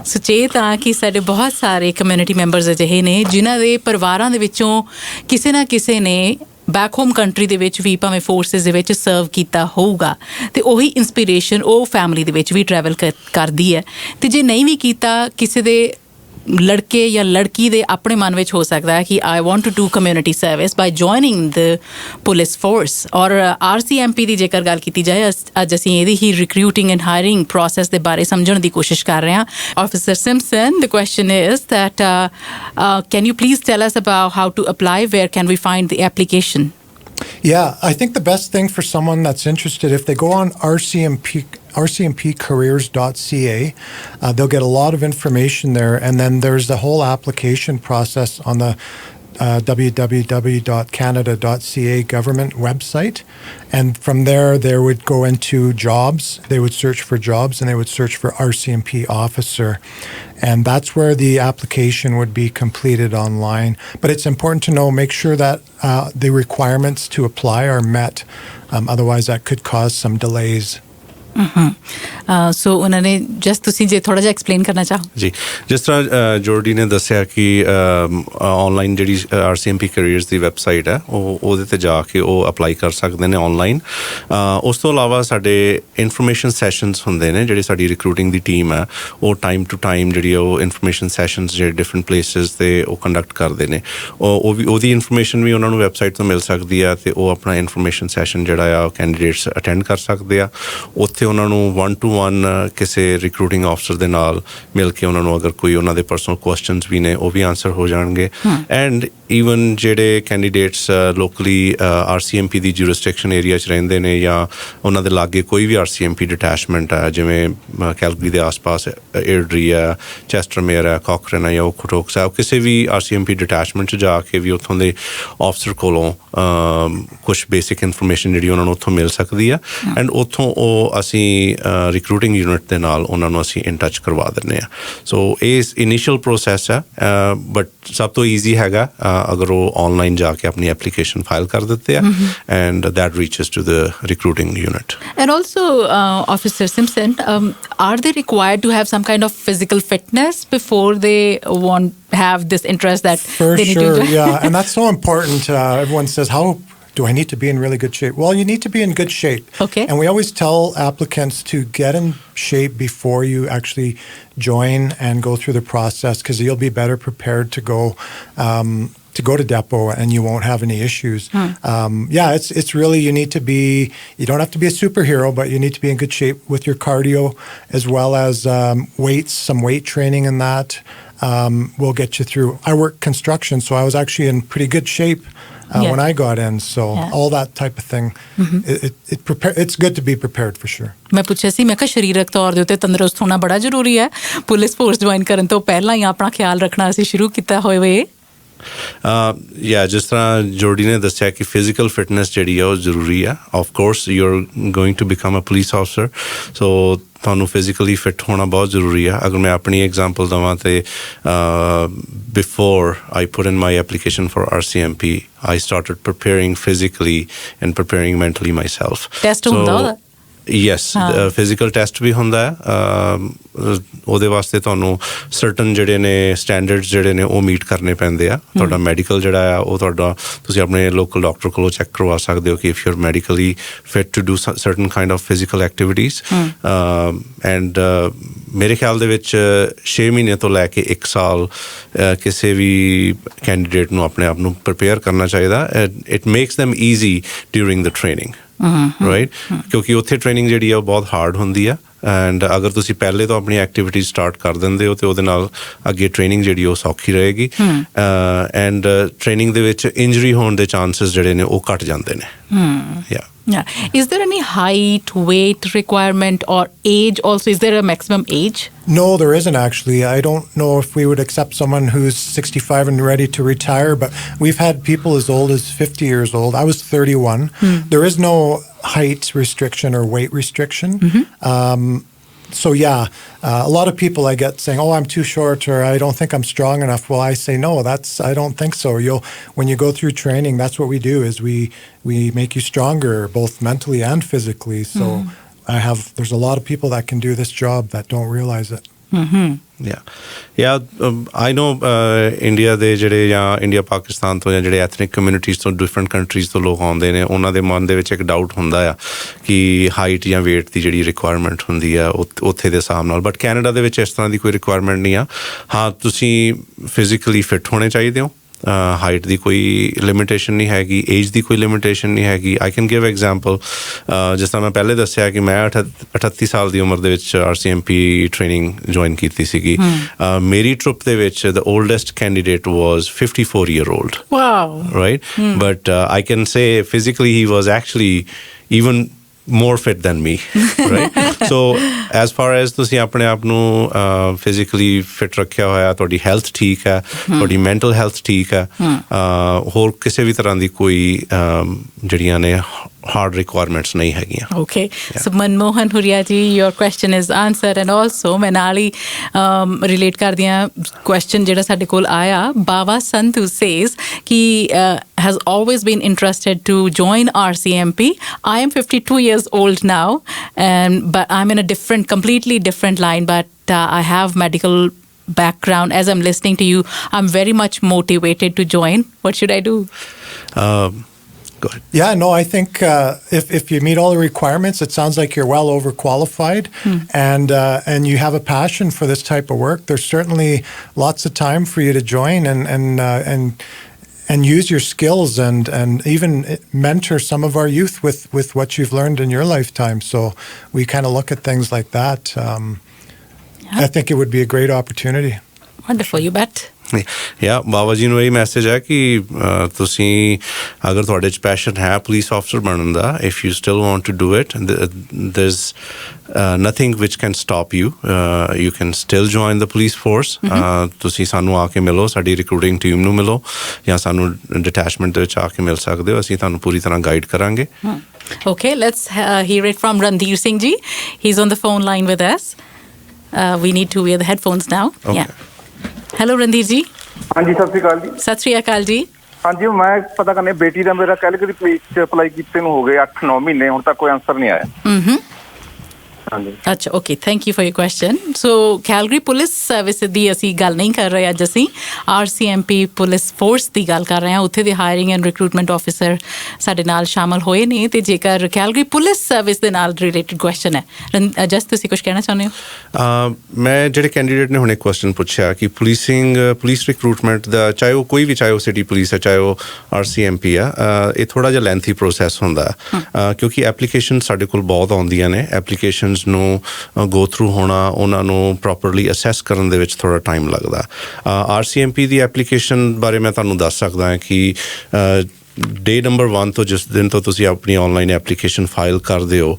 ਸੁਚੇਤ ਹਾਂ ਕਿ ਸਾਡੇ ਬਹੁਤ ਸਾਰੇ ਕਮਿਊਨਿਟੀ ਮੈਂਬਰਸ ਅਜਿਹੇ ਨੇ ਜਿਨ੍ਹਾਂ ਦੇ ਪਰਿਵਾਰਾਂ ਦੇ ਵਿੱਚੋਂ ਕਿਸੇ ਨਾ ਕਿਸੇ ਨੇ ਬੈਕ ਹੋਮ ਕੰਟਰੀ ਦੇ ਵਿੱਚ ਵੀ ਭਾਵੇਂ ਫੋਰਸਿਸ ਦੇ ਵਿੱਚ ਸਰਵ ਕੀਤਾ ਹੋਊਗਾ ਅਤੇ ਉਹੀ ਇੰਸਪੀਰੇਸ਼ਨ ਉਹ ਫੈਮਿਲੀ ਦੇ ਵਿੱਚ ਵੀ ਟਰੈਵਲ ਕਰਦੀ ਹੈ ਅਤੇ ਜੇ ਨਹੀਂ ਵੀ ਕੀਤਾ ਕਿਸੇ ਦੇ ਲੜਕੇ ਜਾਂ ਲੜਕੀ ਦੇ ਆਪਣੇ ਮਨ ਵਿੱਚ ਹੋ ਸਕਦਾ ਹੈ ਕਿ I want to do community service by joining the police force or RCMP ਦੀ ਜੇਕਰ ਗੱਲ ਕੀਤੀ ਜਾਏ ਅੱਜ ਅਸੀਂ ਇਹਦੀ ਹੀ ਰਿਕਰੂਟਿੰਗ ਐਂਡ ਹਾਇਰਿੰਗ ਪ੍ਰੋਸੈਸ ਦੇ ਬਾਰੇ ਸਮਝਣ ਦੀ ਕੋਸ਼ਿਸ਼ ਕਰ ਰਹੇ ਹਾਂ officer Simpson the question is that can you please tell us about how to apply where can we find the application Yeah, I think the best thing for someone that's interested, if they go on rcmpcareers.ca, they'll get a lot of information there, and then there's the whole application process on the www.canada.ca government website, and from there they would go into jobs, they would search for jobs, and they would search for RCMP officer, and that's where the application would be completed online. But it's important to know, make sure that the requirements to apply are met, otherwise that could cause some delays. ਸੋ ਉਹਨਾਂ ਨੇ just ਤੁਸੀਂ ਜੇ ਥੋੜ੍ਹਾ ਜਿਹਾ explain ਕਰਨਾ ਚਾਹੋ ਜੀ ਜਿਸ ਤਰ੍ਹਾਂ ਜੋਰਡੀ ਨੇ ਦੱਸਿਆ ਕਿ ਔਨਲਾਈਨ ਜਿਹੜੀ RCMP ਕੈਰੀਅਰਸ ਦੀ ਵੈਬਸਾਈਟ ਹੈ ਉਹਦੇ 'ਤੇ ਜਾ ਕੇ ਉਹ ਅਪਲਾਈ ਕਰ ਸਕਦੇ ਨੇ ਔਨਲਾਈਨ ਉਸ ਤੋਂ ਇਲਾਵਾ ਸਾਡੇ ਇਨਫੋਰਮੇਸ਼ਨ ਸੈਸ਼ਨਸ ਹੁੰਦੇ ਨੇ ਜਿਹੜੀ ਸਾਡੀ ਰਿਕਰੂਟਿੰਗ ਦੀ ਟੀਮ ਹੈ ਉਹ ਟਾਈਮ ਟੂ ਟਾਈਮ ਜਿਹੜੀ ਉਹ ਇਨਫੋਰਮੇਸ਼ਨ ਸੈਸ਼ਨਸ ਜਿਹੜੇ ਡਿਫਰੈਂਟ ਪਲੇਸਿਸ 'ਤੇ ਉਹ ਕੰਡਕਟ ਕਰਦੇ ਨੇ ਉਹ ਵੀ ਉਹਦੀ ਇਨਫੋਰਮੇਸ਼ਨ ਵੀ ਉਹਨਾਂ ਨੂੰ ਵੈਬਸਾਈਟ ਤੋਂ ਮਿਲ ਸਕਦੀ ਆ ਅਤੇ ਉਹ ਆਪਣਾ ਇਨਫੋਰਮੇਸ਼ਨ ਸੈਸ਼ਨ ਜਿਹੜਾ ਆ ਉਹ ਕੈਂਡੀਡੇਟਸ ਅਟੈਂਡ ਕਰ ਸਕਦੇ ਆ ਉੱਥੇ ਉਹਨਾਂ ਨੂੰ 1-to-1 ਕਿਸੇ ਰਿਕਰੂਟਿੰਗ ਆਫਿਸਰ ਦੇ ਨਾਲ ਮਿਲ ਕੇ ਉਹਨਾਂ ਨੂੰ ਅਗਰ ਕੋਈ ਉਹਨਾਂ ਦੇ ਪਰਸਨਲ ਕੁਐਸਚਨਸ ਵੀ ਨੇ ਉਹ ਵੀ ਆਨਸਰ ਹੋ ਜਾਣਗੇ ਐਂਡ ਈਵਨ ਜਿਹੜੇ ਕੈਂਡੀਡੇਟਸ ਲੋਕਲੀ RCMP ਦੀ ਜੂਰਿਸਡਿਕਸ਼ਨ ਏਰੀਆ 'ਚ ਰਹਿੰਦੇ ਨੇ ਜਾਂ ਉਹਨਾਂ ਦੇ ਲਾਗੇ ਕੋਈ ਵੀ RCMP ਡਿਟੈਚਮੈਂਟ ਹੈ ਜਿਵੇਂ ਕੈਲਗਰੀ ਦੇ ਆਸ-ਪਾਸ ਏਰਡਰੀ ਹੈ ਚੈਸਟਰਮੇਅਰ ਹੈ ਕਾਕਰਨ ਹੈ ਜਾਂ ਓਕੋਟੋਕਸ ਹੈ ਕਿਸੇ ਵੀ RCMP ਡਿਟੈਚਮੈਂਟ 'ਚ ਜਾ ਕੇ ਵੀ ਉੱਥੋਂ ਦੇ ਆਫਿਸਰ ਕੋਲੋਂ ਕੁਛ ਬੇਸਿਕ ਇਨਫੋਰਮੇਸ਼ਨ ਜਿਹੜੀ ਉਹਨਾਂ ਨੂੰ ਉੱਥੋਂ ਮਿਲ ਸਕਦੀ ਆ ਐਂਡ ਉੱਥੋਂ ਉਹ ਅਸੀਂ ਰਿਕਰੂਟਿੰਗ ਯੂਨਿਟ ਦੇ ਨਾਲ ਉਹਨਾਂ ਨੂੰ ਅਸੀਂ ਇਨ ਟੱਚ ਕਰਵਾ ਦਿੰਦੇ ਹਾਂ ਸੋ ਇਹ ਇਨੀਸ਼ੀਅਲ ਪ੍ਰੋਸੈਸ ਹੈ ਬਟ ਸਭ ਤੋਂ ਈਜ਼ੀ ਹੈਗਾ ਅਗਰ ਉਹ ਔਨਲਾਈਨ ਜਾ ਕੇ ਆਪਣੀ ਐਪਲੀਕੇਸ਼ਨ ਫਾਈਲ ਕਰ ਦਿੱਤੇ ਆ and that reaches to the recruiting unit and also officer Simpson are they required to have some kind of physical fitness before they want have this interest that for they need to do. Yeah, and that's so important. Everyone says, how do I need to be in really good shape? Well, you need to be in good shape. Okay. And we always tell applicants to get in shape before you actually join and go through the process, because you'll be better prepared to go to depot and you won't have any issues. It's really, you don't have to be a superhero, but you need to be in good shape with your cardio, as well as some weight training in that will get you through. I work construction, so I was actually in pretty good shape when I got in. So all that type of thing, it's good to be prepared for sure. ਮੈਂ ਪੁੱਛਿਆ ਸੀ, ਮੈਂ ਕਿਹਾ ਸਰੀਰਕ ਤੌਰ ਦੇ ਉੱਤੇ ਤੰਦਰੁਸਤ ਹੋਣਾ ਬੜਾ ਜ਼ਰੂਰੀ ਹੈ। ਪੁਲਿਸ ਫੋਰਸ ਜੁਆਇਨ ਕਰਨ ਤੋਂ ਪਹਿਲਾਂ ਹੀ ਆਪਣਾ ਖਿਆਲ ਰੱਖਣਾ ਅਸੀਂ ਸ਼ੁਰੂ ਕੀਤਾ ਹੋਵੇ। ਜਿਸ ਤਰ੍ਹਾਂ ਜੋੜੀ ਨੇ ਦੱਸਿਆ ਕਿ ਫਿਜ਼ੀਕਲ ਫਿਟਨੈਸ ਜਿਹੜੀ ਆ ਉਹ ਜ਼ਰੂਰੀ ਆ। Of course you are going to become a police officer, so ਤੁਹਾਨੂੰ ਫਿਜ਼ੀਕਲੀ ਫਿਟ ਹੋਣਾ ਬਹੁਤ ਜ਼ਰੂਰੀ ਆ। ਅਗਰ ਮੈਂ ਆਪਣੀ ਐਗਜ਼ਾਮਪਲ ਦੇਵਾਂ ਤੇ before I put in my application for RCMP I started preparing physically and preparing mentally my self. Test ਹੁੰਦਾ ਉਹਦਾ? ਯੈਸ, ਫਿਜ਼ੀਕਲ ਟੈਸਟ ਵੀ ਹੁੰਦਾ ਹੈ। ਉਹਦੇ ਵਾਸਤੇ ਤੁਹਾਨੂੰ ਸਰਟਨ ਜਿਹੜੇ ਨੇ ਸਟੈਂਡਰਡਸ ਜਿਹੜੇ ਨੇ ਉਹ ਮੀਟ ਕਰਨੇ ਪੈਂਦੇ ਆ। ਤੁਹਾਡਾ ਮੈਡੀਕਲ ਜਿਹੜਾ ਆ ਉਹ ਤੁਸੀਂ ਆਪਣੇ ਲੋਕਲ ਡਾਕਟਰ ਕੋਲੋਂ ਚੈੱਕ ਕਰਵਾ ਸਕਦੇ ਹੋ ਕਿ if you are medically fit to do certain kind of physical activities. And ਮੇਰੇ ਖਿਆਲ ਦੇ ਵਿੱਚ 6 ਮਹੀਨੇ ਤੋਂ ਲੈ ਕੇ 1 ਸਾਲ ਕਿਸੇ ਵੀ ਕੈਂਡੀਡੇਟ ਨੂੰ ਆਪਣੇ ਆਪ ਨੂੰ ਪ੍ਰੀਪੇਅਰ ਕਰਨਾ ਚਾਹੀਦਾ। It makes them easy during the training, right? ਕਿਉਂਕਿ ਉੱਥੇ ਟ੍ਰੇਨਿੰਗ ਜਿਹੜੀ ਆ ਉਹ ਬਹੁਤ ਹਾਰਡ ਹੁੰਦੀ ਆ। ਐਂਡ ਅਗਰ ਤੁਸੀਂ ਪਹਿਲੇ ਤੋਂ ਆਪਣੀ ਐਕਟੀਵਿਟੀ ਸਟਾਰਟ ਕਰ ਦਿੰਦੇ ਹੋ ਤੇ ਉਹਦੇ ਨਾਲ ਅੱਗੇ ਟ੍ਰੇਨਿੰਗ ਜਿਹੜੀ ਉਹ ਸੌਖੀ ਰਹੇਗੀ। ਐਂਡ ਟ੍ਰੇਨਿੰਗ ਦੇ ਵਿੱਚ ਇੰਜਰੀ ਹੋਣ ਦੇ ਚਾਂਸਸ ਜਿਹੜੇ ਨੇ ਉਹ ਘੱਟ ਜਾਂਦੇ ਨੇ। Is there any height, weight requirement or age also? Is there a maximum age? No, there isn't actually. I don't know if we would accept someone who's 65 and ready to retire, but we've had people as old as 50 years old. I was 31. There is no height restriction or weight restriction. So a lot of people I get saying, "Oh, I'm too short," or "I don't think I'm strong enough." Well, I say, "No, I don't think so." When you go through training, that's what we do, is we make you stronger, both mentally and physically. So there's a lot of people that can do this job that don't realize it. I know India ਦੇ ਜਿਹੜੇ ਜਾਂ India Pakistan ਤੋਂ ਜਾਂ ਜਿਹੜੇ ethnic communities ਤੋਂ different countries ਤੋਂ ਲੋਕ ਆਉਂਦੇ ਨੇ, ਉਹਨਾਂ ਦੇ ਮਨ ਦੇ ਵਿੱਚ ਇੱਕ ਡਾਊਟ ਹੁੰਦਾ ਆ ਕਿ ਹਾਈਟ ਜਾਂ ਵੇਟ ਦੀ ਜਿਹੜੀ ਰਿਕੁਆਇਰਮੈਂਟ ਹੁੰਦੀ ਆ ਉੱਥੇ ਦੇ ਹਿਸਾਬ ਨਾਲ। ਬਟ ਕੈਨੇਡਾ ਦੇ ਵਿੱਚ ਇਸ ਤਰ੍ਹਾਂ ਦੀ ਕੋਈ ਰਿਕੁਆਇਰਮੈਂਟ ਨਹੀਂ ਆ। ਹਾਂ, ਤੁਸੀਂ ਫਿਜ਼ੀਕਲੀ ਫਿਟ ਹੋਣੇ ਚਾਹੀਦੇ ਹੋ। ਹਾਈਟ ਦੀ ਕੋਈ ਲਿਮਿਟੇਸ਼ਨ ਨਹੀਂ ਹੈਗੀ, ਏਜ ਦੀ ਕੋਈ ਲਿਮਿਟੇਸ਼ਨ ਨਹੀਂ ਹੈਗੀ। ਆਈ ਕੈਨ ਗਿਵ ਐਗਜ਼ਾਮਪਲ, ਜਿਸ ਤਰ੍ਹਾਂ ਮੈਂ ਪਹਿਲੇ ਦੱਸਿਆ ਕਿ ਮੈਂ 38 ਸਾਲ ਦੀ ਉਮਰ ਦੇ ਵਿੱਚ RCMP ਟ੍ਰੇਨਿੰਗ ਜੁਆਇਨ ਕੀਤੀ ਸੀਗੀ। ਮੇਰੀ ਟਰੁੱਪ ਦੇ ਵਿੱਚ ਦ ਓਲਡੈਸਟ candidate was 54 year old. Wow. Right? But I can say physically he was actually even more fit than me, right? So as far as ਤੁਸੀਂ ਆਪਣੇ ਆਪ ਨੂੰ ਫਿਜ਼ੀਕਲੀ ਫਿਟ ਰੱਖਿਆ ਹੋਇਆ, ਤੁਹਾਡੀ ਹੈਲਥ ਠੀਕ ਹੈ, ਤੁਹਾਡੀ ਮੈਂਟਲ ਹੈਲਥ ਠੀਕ ਹੈ, ਹੋਰ ਕਿਸੇ ਵੀ ਤਰ੍ਹਾਂ ਦੀ ਕੋਈ ਜਿਹੜੀਆਂ ਨੇ hard requirements ਨਹੀਂ ਹੈਗੀਆਂ। Okay. So Manmohan Huria ji, your question is answered, and also ਮੈਂ ਨਾਲ ਹੀ relate ਕਰਦੀ ਹਾਂ question ਜਿਹੜਾ ਸਾਡੇ ਕੋਲ ਆਇਆ। Baba Sandhu says ਕਿ has always been interested to join RCMP. I am 52 years old now, but I'm in a completely different line, but I have medical background. As I'm listening to you, I'm very much motivated to join. What should I do? Go ahead. Yeah, no, I think if you meet all the requirements, it sounds like you're well overqualified, and you have a passion for this type of work. There's certainly lots of time for you to join and use your skills and even mentor some of our youth with what you've learned in your lifetime. So we kind of look at things like that. I think it would be a great opportunity. Wonderful, you bet. Baba ji ਨੂੰ ਇਹ message ਹੈ ਕਿ ਤੁਸੀਂ ਅਗਰ ਤੁਹਾਡੇ 'ਚ passion ਹੈ police officer ਬਣਨ ਦਾ, if you still want to do it, there's nothing which can stop you. You can still join the police force. ਤੁਸੀਂ ਸਾਨੂੰ ਆ ਕੇ ਮਿਲੋ, ਸਾਡੀ ਰਿਕਰੂਟਿੰਗ ਟੀਮ ਨੂੰ ਮਿਲੋ, ਜਾਂ ਸਾਨੂੰ ਡਿਟੈਚਮੈਂਟ ਦੇ ਵਿੱਚ ਆ ਕੇ ਮਿਲ ਸਕਦੇ ਹੋ। ਅਸੀਂ ਤੁਹਾਨੂੰ ਪੂਰੀ ਤਰ੍ਹਾਂ ਗਾਈਡ ਕਰਾਂਗੇ। Okay, let's hear it from Randhir Singh ji. He's on the phone line with us. We need to wear the headphones now. Okay. Yeah. Hello Randhir ਜੀ। ਹਾਂਜੀ, ਸਤਿ ਸ਼੍ਰੀ ਅਕਾਲ ਜੀ। ਸਤਿ ਸ਼੍ਰੀ ਅਕਾਲ ਜੀ। ਹਾਂਜੀ, ਮੈਂ ਪਤਾ ਕਰਨੀ, ਬੇਟੀ ਦਾ ਮੇਰਾ ਕੈਲਗਰੀ ਪੁਲਿਸ 'ਚ ਅਪਲਾਈ ਕੀਤੇ ਨੂੰ ਹੋ ਗਏ 8-9 ਮਹੀਨੇ, ਹੁਣ ਤੱਕ ਕੋਈ ਆਨਸਰ ਨਹੀਂ ਆਇਆ। ਹਾਂਜੀ ਅੱਛਾ okay thank you for your question so Calgary police service ਦੀ ਅਸੀਂ ਗੱਲ ਨਹੀਂ ਕਰ ਰਹੇ ਅੱਜ ਅਸੀਂ RCMP ਪੁਲਿਸ ਫੋਰਸ ਦੀ ਗੱਲ ਕਰ ਰਹੇ ਹਾਂ ਉੱਥੇ ਦੇ ਹਾਇਰਿੰਗ ਐਂਡ ਰਿਕਰੂਟਮੈਂਟ ਆਫਿਸਰ ਸਾਡੇ ਨਾਲ ਸ਼ਾਮਲ ਹੋਏ ਨੇ ਤੇ ਜੇਕਰ ਕੈਲਗਰੀ ਪੁਲਿਸ ਸਰਵਿਸ ਦੇ ਨਾਲ ਰਿਲੇਟਡ ਕੁਐਸਚਨ ਹੈ ਜਸਟ ਤੁਸੀਂ ਕੁਝ ਕਹਿਣਾ ਚਾਹੁੰਦੇ ਹੋ ਮੈਂ ਜਿਹੜੇ ਕੈਂਡੀਡੇਟ ਨੇ ਹੁਣੇ ਕੁਐਸਚਨ ਪੁੱਛਿਆ ਕਿ ਪੁਲਿਸ ਰਿਕਰੂਟਮੈਂਟ ਦਾ ਚਾਹੇ ਉਹ ਕੋਈ ਵੀ ਚਾਹੇ ਉਹ ਸਿਟੀ ਪੁਲਿਸ ਹੈ ਚਾਹੇ ਉਹ RCMP ਆ ਇਹ ਥੋੜ੍ਹਾ ਜਿਹਾ ਲੈਂਥੀ ਪ੍ਰੋਸੈਸ ਹੁੰਦਾ ਕਿਉਂਕਿ ਐਪਲੀਕੇਸ਼ਨ ਸਾਡੇ ਕੋਲ ਬਹੁਤ ਆਉਂਦੀਆਂ ਨੇ ਐਪਲੀਕੇਸ਼ਨਸ ਨੂੰ ਗੋ ਥਰੂ ਹੋਣਾ ਉਹਨਾਂ ਨੂੰ ਪ੍ਰੋਪਰਲੀ ਅਸੈਸ ਕਰਨ ਦੇ ਵਿੱਚ ਥੋੜ੍ਹਾ ਟਾਈਮ ਲੱਗਦਾ RCMP ਦੀ ਐਪਲੀਕੇਸ਼ਨ ਬਾਰੇ ਮੈਂ ਤੁਹਾਨੂੰ ਦੱਸ ਸਕਦਾ ਹਾਂ ਕਿ ਡੇ ਨੰਬਰ 1 ਤੋਂ ਜਿਸ ਦਿਨ ਤੋਂ ਤੁਸੀਂ ਆਪਣੀ ਔਨਲਾਈਨ ਐਪਲੀਕੇਸ਼ਨ ਫਾਈਲ ਕਰਦੇ ਹੋ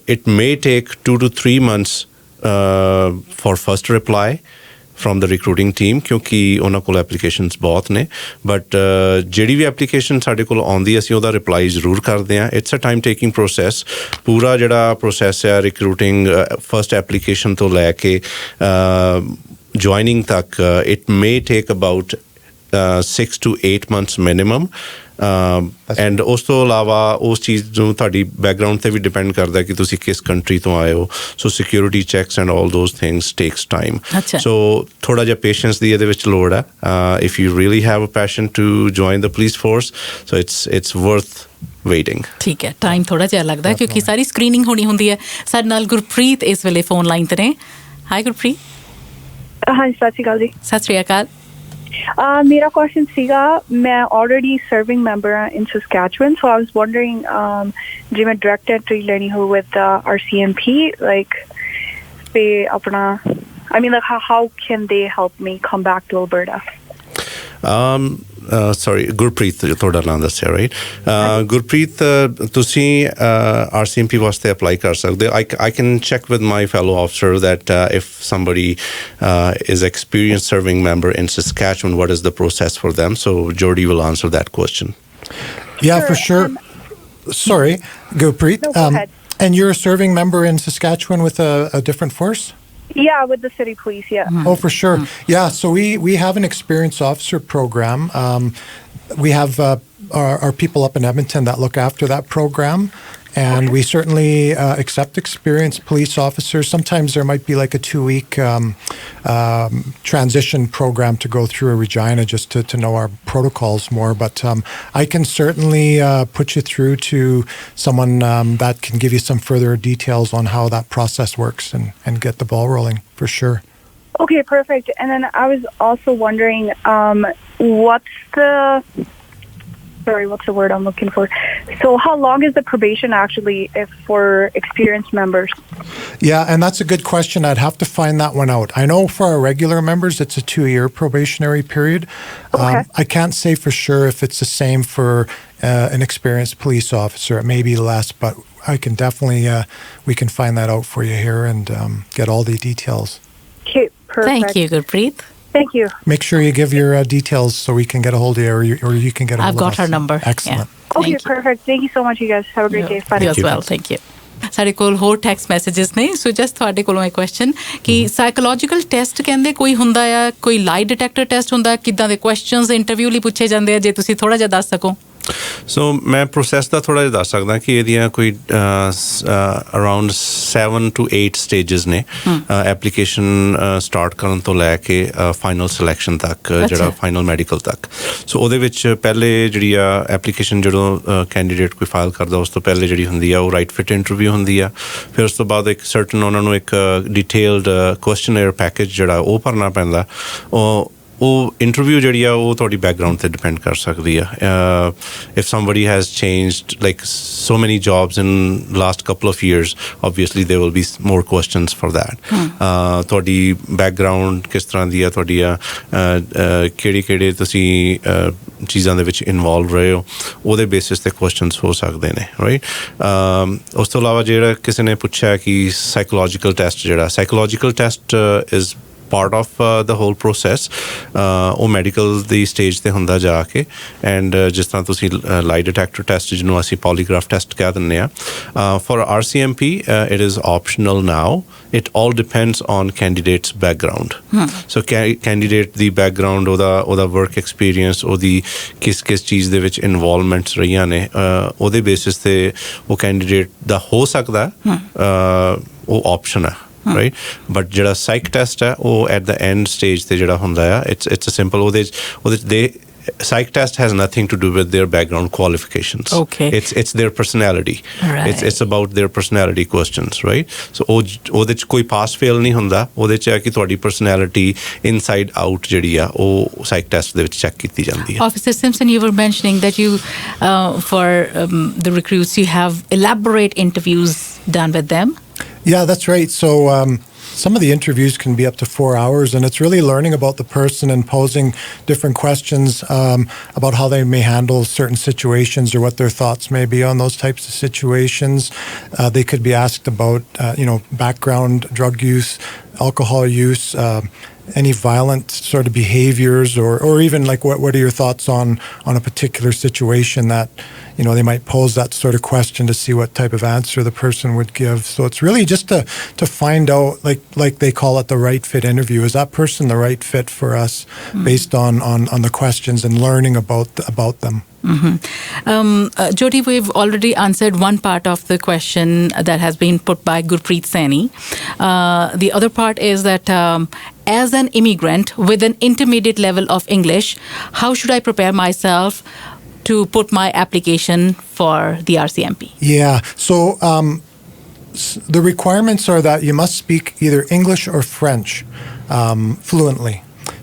it may take 2 to 3 months for first reply from the recruiting team ਕਿਉਂਕਿ ਉਹਨਾਂ ਕੋਲ ਐਪਲੀਕੇਸ਼ਨਸ ਬਹੁਤ ਨੇ ਬਟ ਜਿਹੜੀ ਵੀ ਐਪਲੀਕੇਸ਼ਨ ਸਾਡੇ ਕੋਲ ਆਉਂਦੀ ਅਸੀਂ ਉਹਦਾ ਰਿਪਲਾਈ ਜ਼ਰੂਰ ਕਰਦੇ ਹਾਂ it's a time taking process ਪੂਰਾ ਜਿਹੜਾ ਪ੍ਰੋਸੈਸ ਹੈ ਰਿਕਰੂਟਿੰਗ ਫਸਟ ਐਪਲੀਕੇਸ਼ਨ ਤੋਂ ਲੈ ਕੇ ਜੁਆਇਨਿੰਗ ਤੱਕ it may take about 6 to 8 months minimum and ਉਸ ਤੋਂ ਇਲਾਵਾ ਉਸ ਚੀਜ਼ ਨੂੰ ਤੁਹਾਡੀ ਬੈਕਗਰਾਊਂਡ 'ਤੇ ਵੀ ਡਿਪੈਂਡ ਕਰਦਾ ਕਿ ਤੁਸੀਂ ਕਿਸ ਕੰਟਰੀ ਤੋਂ ਆਏ ਹੋ so security checks and all those things takes time so ਥੋੜ੍ਹਾ ਜਿਹਾ ਪੇਸ਼ੈਂਸ ਦੀ ਇਹਦੇ ਵਿੱਚ ਲੋੜ ਹੈ if you really have a passion to join the police force so it's worth waiting ਠੀਕ ਹੈ ਟਾਈਮ ਥੋੜ੍ਹਾ ਜਿਹਾ ਲੱਗਦਾ ਕਿਉਂਕਿ ਸਾਰੀ ਸਕਰੀਨਿੰਗ ਹੋਣੀ ਹੁੰਦੀ ਹੈ ਸਾਡੇ ਨਾਲ ਗੁਰਪ੍ਰੀਤ ਇਸ ਵੇਲੇ ਫੋਨ ਲਾਈਨ 'ਤੇ ਨੇ ਹਾਈ ਗੁਰਪ੍ਰੀਤ ਹਾਂਜੀ ਸਤਿ ਸ਼੍ਰੀ ਅਕਾਲ ਜੀ ਸਤਿ ਸ਼੍ਰੀ ਅਕਾਲ ਮੇਰਾ ਕੁਐਸਚਨ ਸੀਗਾ ਮੈਂ ਆਲਰੇਡੀ ਸਰਵਿੰਗ ਮੈਂਬਰ ਹਾਂ ਇਨ ਸਸਕੈਚੁਅਨ ਸੋ ਆਈ ਵਾਸ ਵੰਡਰਿੰਗ ਜੇ ਮੈਂ ਡਾਇਰੈਕਟ ਐਂਟਰੀ ਲੈਣੀ ਹੋ ਵਿਦ RCMP ਲਾਈਕ ਤੇ ਆਪਣਾ I mean like how can they help me come back to Alberta? Sorry, Gurpreet ਤੁਹਾਡਾ ਨਾਮ ਦੱਸਿਆ ਰਾਈਟ ਗੁਰਪ੍ਰੀਤ ਤੁਸੀਂ RCMP ਵਾਸਤੇ ਅਪਲਾਈ ਕਰ ਸਕਦੇ ਹੋ I can check with my fellow officer that if somebody is experienced serving member in Saskatchewan what is the process for them so Jody will answer that question. Yeah, for sure. Sorry, Gurpreet. No, go ahead. And you're a serving member in Saskatchewan with a different force? Yeah, with the city police, yeah. Oh, for sure. Yeah, so we have an experienced officer program. We have our people up in Edmonton that look after that program. And we certainly accept experienced police officers. Sometimes there might be like a 2-week transition program to go through a Regina just to know our protocols more. But I can certainly put you through to someone that can give you some further details on how that process works and get the ball rolling for sure. Okay, perfect. And then I was also wondering, what's the word I'm looking for? So how long is the probation actually for experienced members? Yeah, and that's a good question. I'd have to find that one out. I know for our regular members, it's a 2-year probationary period. Okay. I can't say for sure if it's the same for an experienced police officer. It may be less, but I can definitely, we can find that out for you here and get all the details. Okay, perfect. Thank you Gurpreet. Thank you. Make sure you give your details so we can get a hold of you or you can get a hold I've of us. got her number. Excellent. Yeah. Okay, perfect. Thank you so much, you guys. Have a great day. Bye. You as well. Thank you. ਸਾਡੇ ਕੋਲ ਹੋਰ text messages ਨੇ ਸੋ just ਤੁਹਾਡੇ ਕੋਲੋਂ ਇਹ question ਕਿ psychological test ਕਹਿੰਦੇ ਕੋਈ ਹੁੰਦਾ ਆ ਕੋਈ ਲਾਈ ਡਿਟੈਕਟਰ ਟੈਸਟ ਹੁੰਦਾ ਕਿੱਦਾਂ ਦੇ ਕੁਐਸਚਨਸ ਇੰਟਰਵਿਊ ਲਈ ਪੁੱਛੇ ਜਾਂਦੇ ਆ ਜੇ ਤੁਸੀਂ ਥੋੜਾ ਜਿਹਾ ਦੱਸ ਸਕੋ ਸੋ ਮੈਂ ਪ੍ਰੋਸੈਸ ਦਾ ਥੋੜ੍ਹਾ ਜਿਹਾ ਦੱਸ ਸਕਦਾ ਕਿ ਇਹਦੀਆਂ ਕੋਈ ਅਰਾਊਂਡ 7 to 8 ਸਟੇਜਸ ਨੇ ਐਪਲੀਕੇਸ਼ਨ ਸਟਾਰਟ ਕਰਨ ਤੋਂ ਲੈ ਕੇ ਫਾਈਨਲ ਸਿਲੈਕਸ਼ਨ ਤੱਕ ਜਿਹੜਾ ਫਾਈਨਲ ਮੈਡੀਕਲ ਤੱਕ ਸੋ ਉਹਦੇ ਵਿੱਚ ਪਹਿਲੇ ਜਿਹੜੀ ਆ ਐਪਲੀਕੇਸ਼ਨ ਜਦੋਂ ਕੈਂਡੀਡੇਟ ਕੋਈ ਫਾਈਲ ਕਰਦਾ ਉਸ ਤੋਂ ਪਹਿਲੇ ਜਿਹੜੀ ਹੁੰਦੀ ਆ ਉਹ ਰਾਈਟ ਫਿਟ ਇੰਟਰਵਿਊ ਹੁੰਦੀ ਆ ਫਿਰ ਉਸ ਤੋਂ ਬਾਅਦ ਇੱਕ ਸਰਟਨ ਉਹਨਾਂ ਨੂੰ ਇੱਕ ਡਿਟੇਲਡ ਕੁਐਸਚਨੇਅਰ ਪੈਕੇਜ ਜਿਹੜਾ ਉਹ ਭਰਨਾ ਪੈਂਦਾ ਉਹ ਇੰਟਰਵਿਊ ਜਿਹੜੀ ਆ ਉਹ ਤੁਹਾਡੀ ਬੈਕਗਰਾਊਂਡ 'ਤੇ ਡਿਪੈਂਡ ਕਰ ਸਕਦੀ ਆ if somebody has changed like so many jobs in last couple of years obviously there will be more questions for that ਤੁਹਾਡੀ ਬੈਕਗਰਾਊਂਡ ਕਿਸ ਤਰ੍ਹਾਂ ਦੀ ਆ ਤੁਹਾਡੀਆਂ ਕਿਹੜੇ ਤੁਸੀਂ ਚੀਜ਼ਾਂ ਦੇ ਵਿੱਚ ਇਨਵੋਲਵ ਰਹੇ ਹੋ ਉਹਦੇ ਬੇਸਿਸ 'ਤੇ ਕੁਐਸਚਨਸ ਹੋ ਸਕਦੇ ਨੇ ਰਾਈਟ ਉਸ ਤੋਂ ਇਲਾਵਾ ਜਿਹੜਾ ਕਿਸੇ ਨੇ ਪੁੱਛਿਆ ਕਿ ਸਾਈਕੋਲੋਜੀਕਲ ਟੈਸਟ ਜਿਹੜਾ psychological test is part of the whole process. ਉਹ ਮੈਡੀਕਲ ਦੀ ਸਟੇਜ ਤੇ ਹੁੰਦਾ ਜਾ ਕੇ, ਐਂਡ ਜਿਸ ਤਰ੍ਹਾਂ ਤੁਸੀਂ ਲਾਈ ਡਿਟੈਕਟਰ ਟੈਸਟ ਜਿਹਨੂੰ ਅਸੀਂ ਪੋਲੀਗ੍ਰਾਫ ਟੈਸਟ ਕਹਿ ਦਿੰਦੇ ਹਾਂ, for RCMP it is optional now. It all depends on candidate's background. So candidate the background, ਉਹਦਾ work experience, ਉਹਦੀ ਕਿਸ ਚੀਜ਼ ਦੇ ਵਿੱਚ ਇਨਵੋਲਵਮੈਂਟਸ ਰਹੀਆਂ ਨੇ, ਉਹਦੇ ਬੇਸਿਸ ਤੇ ਉਹ ਕੈਂਡੀਡੇਟ ਦਾ ਹੋ ਸਕਦਾ ਉਹ ਆਪਸ਼ਨ ਹੈ, ਰਾਈਟ. ਬਟ ਜਿਹੜਾ ਸਾਈਕ ਟੈਸਟ ਹੈ ਉਹ ਐਟ ਦ ਐਂਡ ਸਟੇਜ ਤੇ ਜਿਹੜਾ ਹੁੰਦਾ ਆ, ਇਟਸ ਅ ਸਿੰਪਲ, ਉਹਦੇ 'ਚ ਦੇ psych test has nothing to do with their background qualifications. Okay. It's their personality. Right. It's about their personality questions, right? So ਉਹਦੇ 'ਚ ਕੋਈ ਪਾਸ ਫੇਲ ਨਹੀਂ ਹੁੰਦਾ, ਉਹਦੇ 'ਚ ਹੈ ਕਿ ਤੁਹਾਡੀ personality inside out ਜਿਹੜੀ ਆ ਉਹ psych test ਦੇ ਵਿੱਚ ਚੈੱਕ ਕੀਤੀ ਜਾਂਦੀ ਹੈ. Officer Simpson, you were mentioning that you for the recruits you have elaborate interviews done with them. Yeah, that's right. So some of the interviews can be up to 4 hours, and it's really learning about the person and posing different questions about how they may handle certain situations or what their thoughts may be on those types of situations. They could be asked about, background, drug use, alcohol use, any violent sort of behaviors, or even like what are your thoughts on a particular situation that they might pose that sort of question to see what type of answer the person would give. So it's really just to find out, like they call it the right fit interview. Is that person the right fit for us based on the questions and learning about them? Jyoti, we've already answered one part of the question that has been put by Gurpreet Saini. The other part is that as an immigrant with an intermediate level of English, how should I prepare myself to put my application for the RCMP? Yeah, so the requirements are that you must speak either English or French fluently.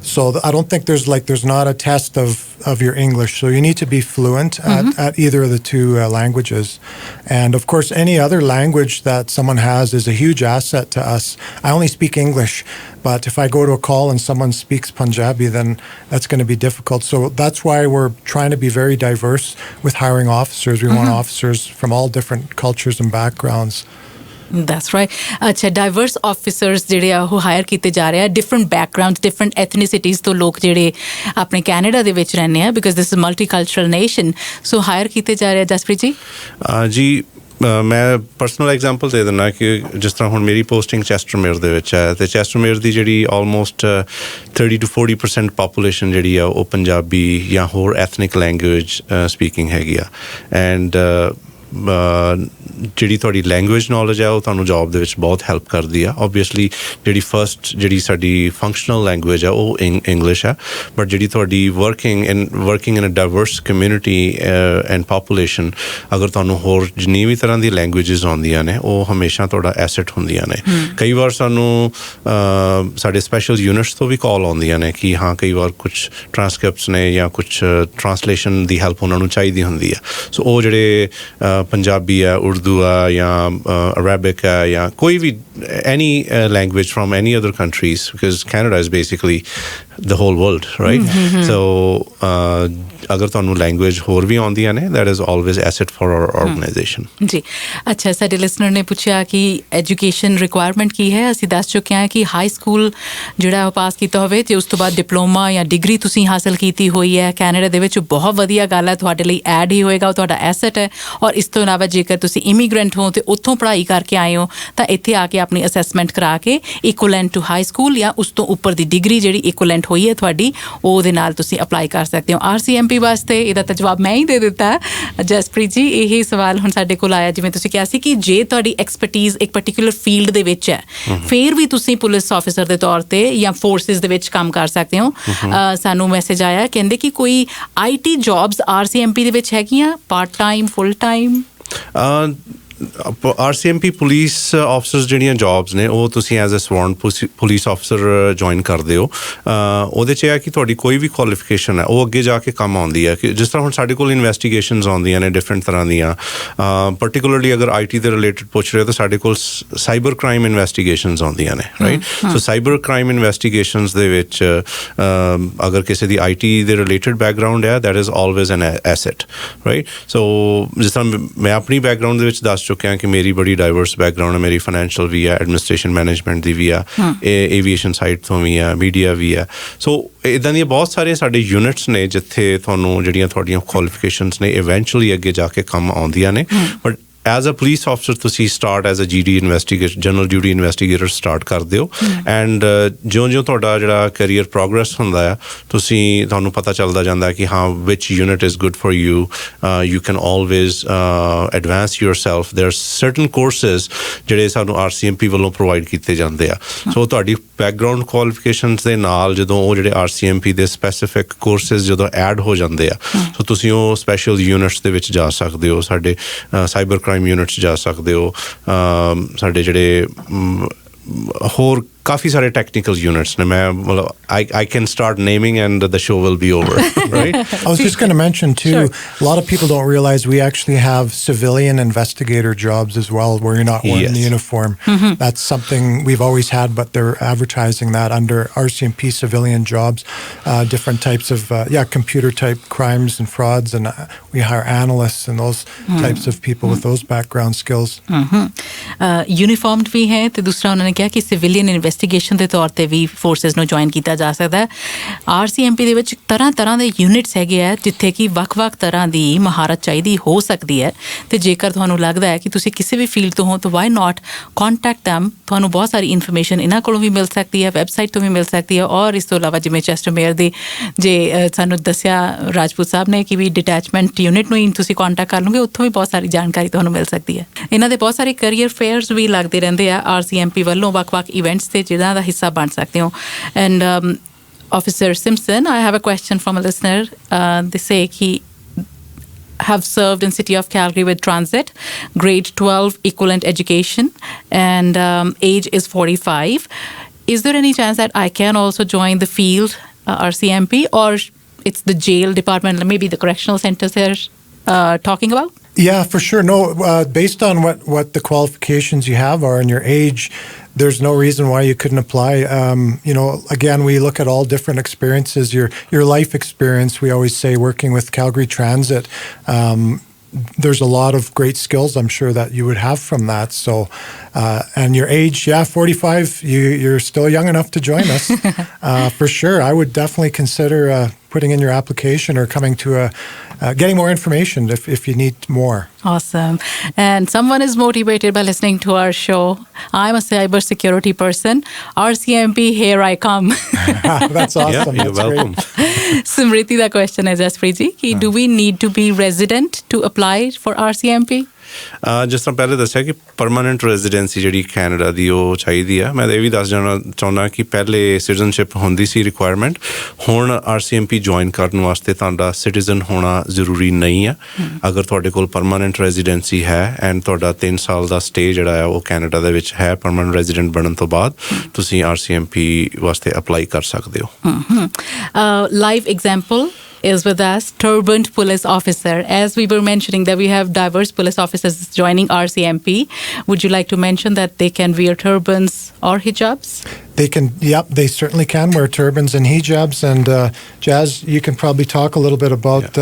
So I don't think there's not a test of your English. So you need to be fluent at either of the two languages. And of course, any other language that someone has is a huge asset to us. I only speak English, but if I go to a call and someone speaks Punjabi, then that's going to be difficult. So that's why we're trying to be very diverse with hiring officers. We want officers from all different cultures and backgrounds. That's right. ਅੱਛਾ, diverse officers ਜਿਹੜੇ ਆ ਉਹ hire ਕੀਤੇ ਜਾ ਰਹੇ ਆ, different background, different ਐਥਨੀਸਿਟੀਜ਼ ਤੋਂ ਲੋਕ ਜਿਹੜੇ ਆਪਣੇ ਕੈਨੇਡਾ ਦੇ ਵਿੱਚ ਰਹਿੰਦੇ ਆ, because this is multicultural nation, so hire ਕੀਤੇ ਜਾ ਰਹੇ ਆ. ਜਸਪ੍ਰੀਤ ਜੀ? ਜੀ, ਮੈਂ ਪਰਸਨਲ ਐਗਜ਼ਾਮਪਲ ਦੇ ਦਿੰਦਾ ਕਿ ਜਿਸ ਤਰ੍ਹਾਂ ਹੁਣ ਮੇਰੀ ਪੋਸਟਿੰਗ ਚੈਸਟਰਮੇਅਰ ਦੇ ਵਿੱਚ ਹੈ, ਅਤੇ ਚੈਸਟਰਮੇਅਰ ਦੀ ਜਿਹੜੀ ਆਲਮੋਸਟ 30 to 40% ਪਾਪੂਲੇਸ਼ਨ ਜਿਹੜੀ ਆ ਉਹ ਪੰਜਾਬੀ ਜਾਂ ਹੋਰ ਐਥਨਿਕ ਲੈਂਗੁਏਜ ਸਪੀਕਿੰਗ ਹੈਗੀ ਆ. ਐਂਡ ਜਿਹੜੀ ਤੁਹਾਡੀ ਲੈਂਗੁਏਜ ਨੌਲੇਜ ਹੈ ਉਹ ਤੁਹਾਨੂੰ ਜੋਬ ਦੇ ਵਿੱਚ ਬਹੁਤ ਹੈਲਪ ਕਰਦੀ ਆ. ਓਬਵੀਅਸਲੀ ਜਿਹੜੀ ਸਾਡੀ ਫੰਕਸ਼ਨਲ ਲੈਂਗੁਏਜ ਆ ਉਹ ਇੰਗਲਿਸ਼ ਆ, ਬਟ ਜਿਹੜੀ ਤੁਹਾਡੀ working in a diverse community and population, ਅਗਰ ਤੁਹਾਨੂੰ ਹੋਰ ਜਿੰਨੀ ਵੀ ਤਰ੍ਹਾਂ ਦੀ ਲੈਂਗੁਏਜਿਸ ਆਉਂਦੀਆਂ ਨੇ ਉਹ ਹਮੇਸ਼ਾ ਤੁਹਾਡਾ ਐਸੈਟ ਹੁੰਦੀਆਂ ਨੇ. ਕਈ ਵਾਰ ਸਾਨੂੰ ਸਾਡੇ ਸਪੈਸ਼ਲ ਯੂਨਿਟਸ ਤੋਂ ਵੀ ਕਾਲ ਆਉਂਦੀਆਂ ਨੇ ਕਿ ਹਾਂ ਕਈ ਵਾਰ ਕੁਛ ਟਰਾਂਸਕ੍ਰਿਪਟਸ ਨੇ ਜਾਂ ਕੁਛ ਟਰਾਂਸਲੇਸ਼ਨ ਦੀ ਹੈਲਪ ਉਹਨਾਂ ਨੂੰ ਚਾਹੀਦੀ ਹੁੰਦੀ ਆ. ਸੋ ਉਹ ਜਿਹੜੇ ਪੰਜਾਬੀ ਆ, ਉਰਦੂ ਆ ਜਾਂ ਅਰੈਬਿਕ ਆ ਜਾਂ ਕੋਈ ਵੀ any language from any other countries, because Canada is basically the whole world, right? So ਅਗਰ ਤੁਹਾਨੂੰ ਲੈਂਗੁਏਜ ਹੋਰ ਵੀ ਆਉਂਦੀਆਂ ਨੇ, that is always asset for our organization. ਜੀ, ਅੱਛਾ, ਸਾਡੇ ਲਿਸਨਰ ਨੇ ਪੁੱਛਿਆ ਕਿ ਐਜੂਕੇਸ਼ਨ ਰਿਕੁਆਇਰਮੈਂਟ ਕੀ ਹੈ. ਅਸੀਂ ਦੱਸ ਚੁੱਕੇ ਹਾਂ ਕਿ ਹਾਈ ਸਕੂਲ ਜਿਹੜਾ ਉਹ ਪਾਸ ਕੀਤਾ ਹੋਵੇ ਅਤੇ ਉਸ ਤੋਂ ਬਾਅਦ ਡਿਪਲੋਮਾ ਜਾਂ ਡਿਗਰੀ ਤੁਸੀਂ ਹਾਸਲ ਕੀਤੀ ਹੋਈ ਹੈ ਕੈਨੇਡਾ ਦੇ ਵਿੱਚ, ਬਹੁਤ ਵਧੀਆ ਗੱਲ ਹੈ, ਤੁਹਾਡੇ ਲਈ ਐਡ ਹੀ ਹੋਏਗਾ, ਉਹ ਤੁਹਾਡਾ ਐਸੈਟ ਹੈ. ਔਰ ਇਸ ਤੋਂ ਇਲਾਵਾ ਜੇਕਰ ਤੁਸੀਂ ਇਮੀਗ੍ਰੈਂਟ ਹੋ ਅਤੇ ਉੱਥੋਂ ਪੜ੍ਹਾਈ ਕਰਕੇ ਆਏ ਹੋ ਤਾਂ ਇੱਥੇ ਆ ਕੇ ਆਪਣੀ ਅਸੈਸਮੈਂਟ ਕਰਾ ਕੇ ਇਕੁਅਲੈਂਟ ਟੂ ਹਾਈ ਸਕੂਲ ਜਾਂ ਉਸ ਤੋਂ ਉੱਪਰ ਦੀ ਡਿਗਰੀ ਜਿਹੜੀ ਇਕੁਅਲੈਂਟ ਹੋਈ ਹੈ ਤੁਹਾਡੀ, ਉਹਦੇ ਨਾਲ ਤੁਸੀਂ ਅਪਲਾਈ ਕਰ ਸਕਦੇ ਹੋ RCMP ਵਾਸਤੇ. ਇਹਦਾ ਤਾਂ ਜਵਾਬ ਮੈਂ ਹੀ ਦੇ ਦਿੱਤਾ. ਜਸਪ੍ਰੀਤ ਜੀ, ਇਹੀ ਸਵਾਲ ਹੁਣ ਸਾਡੇ ਕੋਲ ਆਇਆ, ਜਿਵੇਂ ਤੁਸੀਂ ਕਿਹਾ ਸੀ ਕਿ ਜੇ ਤੁਹਾਡੀ ਐਕਸਪਰਟੀਜ਼ ਇੱਕ ਪਰਟੀਕੂਲਰ ਫੀਲਡ ਦੇ ਵਿੱਚ ਹੈ, ਫਿਰ ਵੀ ਤੁਸੀਂ ਪੁਲਿਸ ਆਫਿਸਰ ਦੇ ਤੌਰ 'ਤੇ ਜਾਂ ਫੋਰਸਿਸ ਦੇ ਵਿੱਚ ਕੰਮ ਕਰ ਸਕਦੇ ਹੋ. ਸਾਨੂੰ ਮੈਸੇਜ ਆਇਆ, ਕਹਿੰਦੇ ਕਿ ਕੋਈ IT ਜੋਬਸ RCMP ਦੇ ਵਿੱਚ ਹੈਗੀਆਂ, part time, full time? RCMP police officers ਜਿਹੜੀਆਂ ਜੋਬਸ ਨੇ ਉਹ ਤੁਸੀਂ as a sworn police officer join ਕਰਦੇ ਹੋ. ਉਹਦੇ 'ਚ ਇਹ ਹੈ ਕਿ ਤੁਹਾਡੀ ਕੋਈ ਵੀ ਕੁਆਲੀਫਿਕੇਸ਼ਨ ਹੈ ਉਹ ਅੱਗੇ ਜਾ ਕੇ ਕੰਮ ਆਉਂਦੀ ਹੈ. ਕਿ ਜਿਸ ਤਰ੍ਹਾਂ ਹੁਣ ਸਾਡੇ ਕੋਲ ਇਨਵੈਸਟੀਗੇਸ਼ਨਸ ਆਉਂਦੀਆਂ ਨੇ ਡਿਫਰੈਂਟ ਤਰ੍ਹਾਂ ਦੀਆਂ, ਪਰਟੀਕੂਲਰਲੀ ਅਗਰ IT ਦੇ ਰਿਲੇਟਡ ਪੁੱਛ ਰਹੇ ਹੋ ਤਾਂ ਸਾਡੇ ਕੋਲ ਸਾਈਬਰ ਕ੍ਰਾਈਮ ਇਨਵੈਸਟੀਗੇਸ਼ਨਸ ਆਉਂਦੀਆਂ ਨੇ, right? So cyber crime investigations ਦੇ ਵਿੱਚ ਅਗਰ ਕਿਸੇ ਦੀ IT ਦੇ ਰਿਲੇਟਡ ਬੈਕਗਰਾਊਂਡ ਹੈ, that is always an asset, right? So ਜਿਸ ਤਰ੍ਹਾਂ ਮੈਂ ਆਪਣੀ ਬੈਕਗਰਾਊਂਡ ਦੇ ਵਿੱਚ ਦੱਸ ਚੁੱਕਿਆ ਦੱਸਿਆ ਕਿ ਮੇਰੀ ਬੜੀ ਡਾਈਵਰਸ ਬੈਕਗਰਾਊਂਡ ਹੈ, ਮੇਰੀ ਫਾਈਨੈਂਸ਼ੀਅਲ ਵੀ ਹੈ, ਐਡਮਿਨਿਸਟ੍ਰੇਸ਼ਨ ਮੈਨੇਜਮੈਂਟ ਦੀ ਵੀ ਆ, ਏਵੀਏਸ਼ਨ ਸਾਈਡ ਤੋਂ ਵੀ ਆ, ਮੀਡੀਆ ਵੀ ਆ। ਸੋ ਇੱਦਾਂ ਦੀਆਂ ਬਹੁਤ ਸਾਰੇ ਸਾਡੇ ਯੂਨਿਟਸ ਨੇ ਜਿੱਥੇ ਤੁਹਾਨੂੰ ਜਿਹੜੀਆਂ ਤੁਹਾਡੀਆਂ ਕੁਆਲੀਫਿਕੇਸ਼ਨਸ ਨੇ ਇਵੈਂਚੁਅਲੀ ਅੱਗੇ ਜਾ ਕੇ ਕੰਮ ਆਉਂਦੀਆਂ ਨੇ। But as a police officer ਤੁਸੀਂ start as a GD investigator, general duty investigator start ਕਰਦੇ ਹੋ, ਐਂਡ ਜਿਉਂ-ਜਿਉਂ ਤੁਹਾਡਾ ਜਿਹੜਾ ਕੈਰੀਅਰ ਪ੍ਰੋਗਰੈਸ ਹੁੰਦਾ ਆ ਤੁਹਾਨੂੰ ਪਤਾ ਚੱਲਦਾ ਜਾਂਦਾ ਕਿ ਹਾਂ which unit is good for you, you can always advance yourself. There certain courses ਜਿਹੜੇ ਸਾਨੂੰ RCMP ਵੱਲੋਂ ਪ੍ਰੋਵਾਈਡ ਕੀਤੇ ਜਾਂਦੇ ਆ। ਸੋ ਤੁਹਾਡੀ ਬੈਕਗਰਾਊਂਡ ਕੁਆਲੀਫਿਕੇਸ਼ਨਸ ਦੇ ਨਾਲ ਜਦੋਂ ਉਹ ਜਿਹੜੇ RCMP ਦੇ ਸਪੈਸੀਫਿਕ ਕੋਰਸਿਸ ਜਦੋਂ ਐਡ ਹੋ ਜਾਂਦੇ ਆ, ਸੋ ਤੁਸੀਂ ਉਹ ਸਪੈਸ਼ਲ ਯੂਨਿਟਸ ਦੇ ਵਿੱਚ ਜਾ ਸਕਦੇ ਹੋ। ਸਾਡੇ ਸਾਈਬਰ ਕ੍ਰਾਈਮ ਯੂਨਿਟਸ ਜਾ ਸਕਦੇ ਹੋ, ਸਾਡੇ ਜਿਹੜੇ ਹੋਰ ਕਾਫੀ ਸਾਰੇ technical units ਨੇ। ਮੈਂ ਮਤਲਬ I can start naming and the show will be over, right? I was just going to mention too, a lot of people don't realize we actually have civilian investigator jobs as well, where you're not wearing the uniform. That's something we've always had, but they're advertising that under RCMP civilian jobs, different types of computer type crimes and frauds, and we hire analysts and those types of people with those background skills. Uniformed ਵੀ ਹੈ ਤੇ ਦੂਸਰਾ ਉਹਨਾਂ ਨੇ ਕਿਹਾ ਕਿ civilian investigation ਦੇ ਤੌਰ 'ਤੇ ਵੀ ਫੋਰਸਿਸ ਨੂੰ ਜੁਆਇਨ ਕੀਤਾ ਜਾ ਸਕਦਾ ਹੈ। RCMP ਦੇ ਵਿੱਚ ਤਰ੍ਹਾਂ ਦੇ ਯੂਨਿਟਸ ਹੈਗੇ ਆ ਜਿੱਥੇ ਕਿ ਵੱਖ-ਵੱਖ ਤਰ੍ਹਾਂ ਦੀ ਮਹਾਰਤ ਚਾਹੀਦੀ ਹੋ ਸਕਦੀ ਹੈ, ਅਤੇ ਜੇਕਰ ਤੁਹਾਨੂੰ ਲੱਗਦਾ ਹੈ ਕਿ ਤੁਸੀਂ ਕਿਸੇ ਵੀ ਫੀਲਡ ਤੋਂ ਹੋ ਤਾਂ ਵਾਈ ਨਾਟ ਕੰਟੈਕਟ ਦੈਮ। ਤੁਹਾਨੂੰ ਬਹੁਤ ਸਾਰੀ ਇਨਫੋਰਮੇਸ਼ਨ ਇਹਨਾਂ ਕੋਲੋਂ ਵੀ ਮਿਲ ਸਕਦੀ ਹੈ, ਵੈਬਸਾਈਟ ਤੋਂ ਵੀ ਮਿਲ ਸਕਦੀ ਹੈ, ਔਰ ਇਸ ਤੋਂ ਇਲਾਵਾ ਜਿਵੇਂ ਚੈਸਟਰ ਮੇਅਰ ਦੇ ਜੇ ਸਾਨੂੰ ਦੱਸਿਆ ਰਾਜਪੂਤ ਸਾਹਿਬ ਨੇ ਕਿ ਵੀ ਡਿਟੈਚਮੈਂਟ ਯੂਨਿਟ ਨੂੰ ਹੀ ਤੁਸੀਂ ਕੰਟੈਕਟ ਕਰ ਲਓਗੇ, ਉੱਥੋਂ ਵੀ ਬਹੁਤ ਸਾਰੀ ਜਾਣਕਾਰੀ ਤੁਹਾਨੂੰ ਮਿਲ ਸਕਦੀ ਹੈ। ਇਹਨਾਂ ਦੇ ਬਹੁਤ ਸਾਰੇ ਕਰੀਅਰ ਫੇਅਰਸ ਵੀ ਲੱਗਦੇ ਰਹਿੰਦੇ ਆ RCMP ਵੱਲੋਂ ਵੱਖ-ਵੱਖ ਇਵੈਂਟਸ 'ਤੇ ਜਿਹਨਾਂ ਦਾ ਹਿੱਸਾ ਬਣ ਸਕਦੇ ਹੋ। And Officer Simpson, I have a question from a listener. They say he have served in city of Calgary with transit, grade 12 equivalent education, and age is 45. Is there any chance that I can also join the field RCMP, or it's the jail department, maybe the correctional centers they're talking about? Yeah, for sure. No, based on what the qualifications you have are and your age, there's no reason why you couldn't apply. Again, we look at all different experiences. Your life experience, we always say, working with Calgary Transit, there's a lot of great skills I'm sure that you would have from that. So, and your age, 45, you're still young enough to join us. For sure, I would definitely consider putting in your application or coming to getting more information if you need more. Awesome. And someone is motivated by listening to our show. I'm a cybersecurity person. RCMP, here I come. That's awesome. Yeah, you're That's welcome. Great. Simriti, the question is, Jaspreet ji, do we need to be resident to apply for RCMP? ਜਿਸ ਤਰ੍ਹਾਂ ਪਹਿਲੇ ਦੱਸਿਆ ਕਿ permanent residency ਜਿਹੜੀ Canada ਦੀ ਉਹ ਚਾਹੀਦੀ ਆ। ਮੈਂ ਇਹ ਵੀ ਦੱਸ ਜਾਣਾ ਚਾਹੁੰਦਾ ਕਿ ਪਹਿਲੇ ਸਿਟੀਜ਼ਨਸ਼ਿਪ ਹੁੰਦੀ ਸੀ ਰਿਕੁਆਇਰਮੈਂਟ, ਹੁਣ RCMP ਜੁਆਇਨ ਕਰਨ ਵਾਸਤੇ ਤੁਹਾਡਾ ਸਿਟੀਜ਼ਨ ਹੋਣਾ ਜ਼ਰੂਰੀ ਨਹੀਂ ਆ। ਅਗਰ ਤੁਹਾਡੇ ਕੋਲ ਪਰਮਾਨੈਂਟ ਰੈਜ਼ੀਡੈਂਸੀ ਹੈ ਐਂਡ ਤੁਹਾਡਾ 3 ਸਾਲ ਦਾ ਸਟੇ ਜਿਹੜਾ ਆ ਉਹ ਕੈਨੇਡਾ ਦੇ ਵਿੱਚ ਹੈ ਪਰਮਾਨੈਂਟ ਰੈਜ਼ੀਡੈਂਟ ਬਣਨ ਤੋਂ ਬਾਅਦ, ਤੁਸੀਂ RCMP ਵਾਸਤੇ ਅਪਲਾਈ ਕਰ ਸਕਦੇ ਹੋ। Live example is with us, turbaned police officer. As we were mentioning that we have diverse police officers joining RCMP, would you like to mention that they can wear turbans or hijabs? They can, they certainly can wear turbans and hijabs. And Jazz, you can probably talk a little bit about,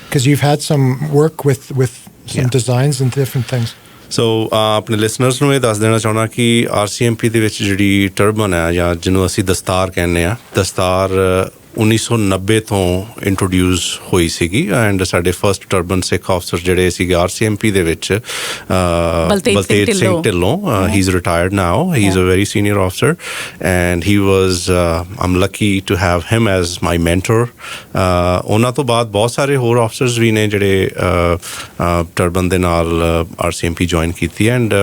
because you've had some work with some designs and different things. ਸੋ ਆਪਣੇ listeners ਨੂੰ ਇਹ ਦੱਸ ਦੇਣਾ ਚਾਹੁੰਦਾ ਕਿ RCMP ਦੇ ਵਿੱਚ ਜਿਹੜੀ ਟਰਬਨ ਹੈ ਜਾਂ ਜਿਹਨੂੰ ਅਸੀਂ ਦਸਤਾਰ ਕਹਿੰਦੇ ਹਾਂ, ਦਸਤਾਰ 1990 ਤੋਂ ਇੰਟਰੋਡਿਊਸ ਹੋਈ ਸੀਗੀ, ਐਂਡ ਸਾਡੇ ਫਸਟ ਟਰਬਨ ਸਿੱਖ ਆਫਸਰ ਜਿਹੜੇ ਸੀਗੇ RCMP ਦੇ ਵਿੱਚ Baltej Singh Dhillon, he is retired now, he is a very senior officer, and he was am lucky to have him as my mentor. ਉਹਨਾਂ ਤੋਂ ਬਾਅਦ ਬਹੁਤ ਸਾਰੇ ਹੋਰ ਆਫਸਰਸ ਵੀ ਨੇ ਜਿਹੜੇ ਟਰਬਨ ਦੇ ਨਾਲ RCMP ਜੁਆਇਨ ਕੀਤੀ, ਐਂਡ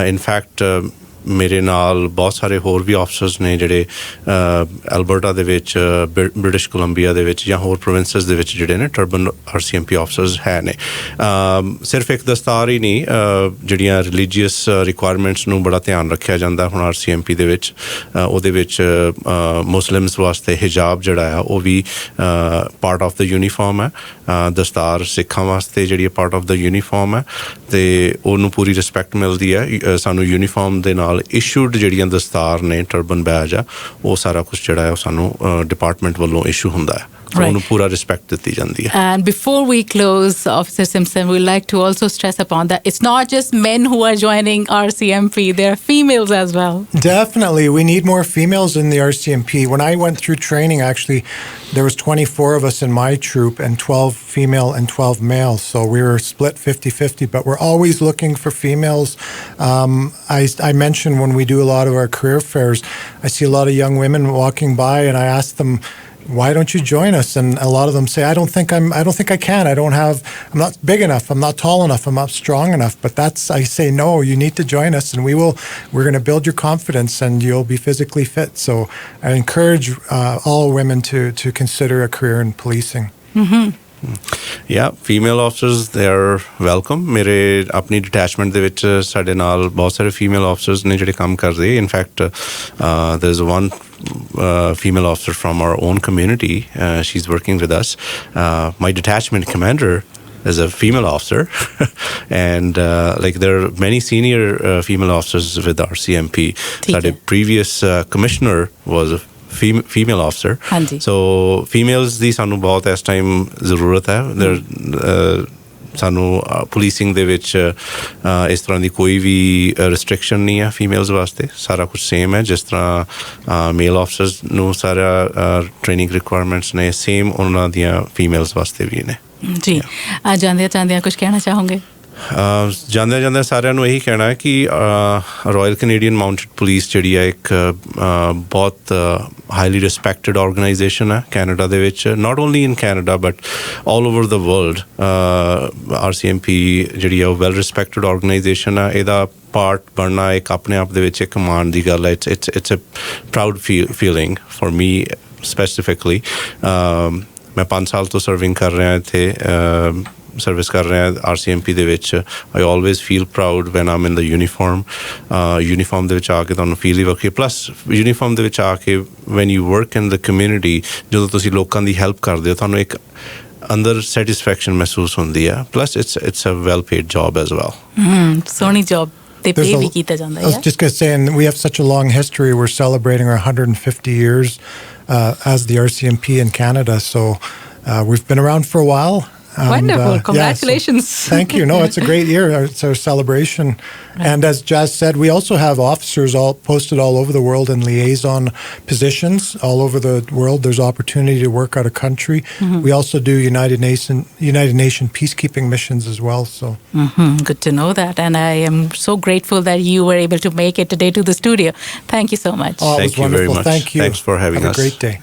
ਇਨਫੈਕਟ ਮੇਰੇ ਨਾਲ ਬਹੁਤ ਸਾਰੇ ਹੋਰ ਵੀ ਆਫਸਰਸ ਨੇ ਜਿਹੜੇ ਐਲਬਰਟਾ ਦੇ ਵਿੱਚ, ਬ੍ਰਿਟਿਸ਼ ਕੋਲੰਬੀਆ ਦੇ ਵਿੱਚ ਜਾਂ ਹੋਰ ਪ੍ਰੋਵਿੰਸਸ ਦੇ ਵਿੱਚ ਜਿਹੜੇ ਨੇ ਟਰਬਨ RCMP ਆਫਸਰਸ ਹੈ ਨੇ। ਸਿਰਫ ਇੱਕ ਦਸਤਾਰ ਹੀ ਨਹੀਂ, ਜਿਹੜੀਆਂ ਰਿਲੀਜੀਅਸ ਰਿਕੁਆਇਰਮੈਂਟਸ ਨੂੰ ਬੜਾ ਧਿਆਨ ਰੱਖਿਆ ਜਾਂਦਾ ਹੁਣ RCMP ਦੇ ਵਿੱਚ। ਉਹਦੇ ਵਿੱਚ ਮੁਸਲਿਮਸ ਵਾਸਤੇ ਹਿਜਾਬ ਜਿਹੜਾ ਆ ਉਹ ਵੀ ਪਾਰਟ ਆਫ ਦ ਯੂਨੀਫਾਰਮ ਹੈ। ਦਸਤਾਰ ਸਿੱਖਾਂ ਵਾਸਤੇ ਜਿਹੜੀ ਪਾਰਟ ਆਫ ਦ ਯੂਨੀਫਾਰਮ ਹੈ, ਅਤੇ ਉਹਨੂੰ ਪੂਰੀ ਰਿਸਪੈਕਟ ਮਿਲਦੀ ਹੈ। ਸਾਨੂੰ ਯੂਨੀਫਾਰਮ ਦੇ ਨਾਲ ਇਸ਼ੂਡ ਜਿਹੜੀਆਂ ਦਸਤਾਰ ਨੇ, ਟਰਬਨ ਬੈਜ ਆ, ਉਹ ਸਾਰਾ ਕੁਛ ਜਿਹੜਾ ਹੈ ਉਹ ਸਾਨੂੰ ਡਿਪਾਰਟਮੈਂਟ ਵੱਲੋਂ ਇਸ਼ੂ ਹੁੰਦਾ ਹੈ। ਉਹਨੂੰ ਪੂਰਾ ਰਿਸਪੈਕਟ ਦਿੱਤੀ ਜਾਂਦੀ ਹੈ. And before we close, Officer Simpson, we'd like to also stress upon that it's not just men who are joining RCMP, there are females as well. Definitely. We need more females in the RCMP. When I went through training, actually, there was 24 of us in my troop and 12 female and 12 male. So we were split 50-50, but we're always looking for females. I mentioned when we do a lot of our career fairs, I see a lot of young women walking by and I ask them, why don't you join us? And a lot of them say, I don't think I can. I'm not big enough. I'm not tall enough. I'm not strong enough. But I say, no, you need to join us and we're going to build your confidence and you'll be physically fit. So I encourage all women to consider a career in policing. Mm-hmm. Yeah, female officers, they are welcome. ਮੇਰੇ ਆਪਣੀ detachment ਦੇ ਵਿੱਚ ਸਾਡੇ ਨਾਲ ਬਹੁਤ ਸਾਰੇ female officers ਨੇ ਜਿਹੜੇ ਕੰਮ ਕਰਦੇ. In fact, there's one female officer from our own community. She's working with us. My detachment commander is a female officer. And there are many senior female officers with RCMP. Our previous commissioner was a female officer. So females ਦੀ ਸਾਨੂੰ ਬਹੁਤ ਇਸ time ਜ਼ਰੂਰਤ ਹੈ. ਸਾਨੂੰ policing ਦੇ ਵਿੱਚ ਇਸ ਤਰ੍ਹਾਂ ਦੀ ਕੋਈ ਵੀ ਰਿਸਟ੍ਰਿਕਸ਼ਨ ਨਹੀਂ ਹੈ ਫੀਮੇਲਸ ਵਾਸਤੇ. ਸਾਰਾ ਕੁਝ ਸੇਮ ਹੈ ਜਿਸ ਤਰ੍ਹਾਂ ਮੇਲ ਆਫਿਸਰਸ ਨੂੰ ਸਾਰਾ ਟ੍ਰੇਨਿੰਗ ਰਿਕੁਆਇਰਮੈਂਟਸ ਨੇ, ਸੇਮ ਉਹਨਾਂ ਦੀਆਂ ਫੀਮੇਲਸ ਵਾਸਤੇ ਵੀ ਨੇ. ਜੀ ਜਾਂਦਿਆਂ ਕੁਝ ਕਹਿਣਾ ਚਾਹੋਗੇ? ਜਾਂਦਿਆਂ ਸਾਰਿਆਂ ਨੂੰ ਇਹੀ ਕਹਿਣਾ ਹੈ ਕਿ ਰਾਇਲ ਕੈਨੇਡੀਅਨ ਮਾਊਂਟਡ ਪੁਲਿਸ ਜਿਹੜੀ ਹੈ ਇੱਕ ਬਹੁਤ ਹਾਈਲੀ ਰਿਸਪੈਕਟਡ ਆਰਗੇਨਾਈਜੇਸ਼ਨ ਹੈ ਕੈਨੇਡਾ ਦੇ ਵਿੱਚ. Not only in Canada but all over the world. RCMP ਜਿਹੜੀ ਹੈ ਉਹ ਵੈਲ ਰਿਸਪੈਕਟਡ ਆਰਗੇਨਾਈਜੇਸ਼ਨ ਹੈ. ਇਹਦਾ ਪਾਰਟ ਬਣਨਾ ਇੱਕ ਆਪਣੇ ਆਪ ਦੇ ਵਿੱਚ ਇੱਕ ਮਾਣ ਦੀ ਗੱਲ ਹੈ. It's a proud feeling for me specifically. ਮੈਂ 5 ਸਾਲ ਤੋਂ ਸਰਵਿੰਗ ਕਰ ਰਿਹਾ ਇੱਥੇ, ਸਰਵਿਸ ਕਰ ਰਹੇ ਹਾਂ RCMP ਦੇ ਵਿੱਚ. ਆਈ always feel proud when I'm in the uniform. Uniform ਦੇ ਵਿੱਚ ਆ ਕੇ ਤੁਹਾਨੂੰ ਫੀਲ ਹੀ ਵੱਖਰੀ. ਪਲੱਸ ਯੂਨੀਫਾਰਮ ਦੇ ਵਿੱਚ ਆ ਕੇ when you work in the community, ਜਦੋਂ ਤੁਸੀਂ ਲੋਕਾਂ ਦੀ ਹੈਲਪ ਕਰਦੇ ਹੋ ਤੁਹਾਨੂੰ ਇੱਕ ਅੰਦਰ ਸੈਟਿਸਫੈਕਸ਼ਨ ਮਹਿਸੂਸ ਹੁੰਦੀ ਹੈ. Plus it's a well paid job as well. ਸੋਹਣੀ ਜੌਬ ਤੇ ਪੇ ਵੀ ਕੀਤਾ ਜਾਂਦਾ ਹੈ. I was just going to say, and we have such a long history. We're celebrating our 150 years as the RCMP in Canada. So we've been around for a while. Wonderful. Congratulations. Yeah, so thank you. No, it's a great year. It's our celebration. Right. And as Jazz said, we also have officers all posted all over the world in liaison positions all over the world. There's opportunity to work out of country. Mm-hmm. We also do United Nation peacekeeping missions as well. So good to know that. And I am so grateful that you were able to make it today to the studio. Thank you so much. Oh, it was wonderful. Very much. Thank you. Thanks for having us. Have a great day.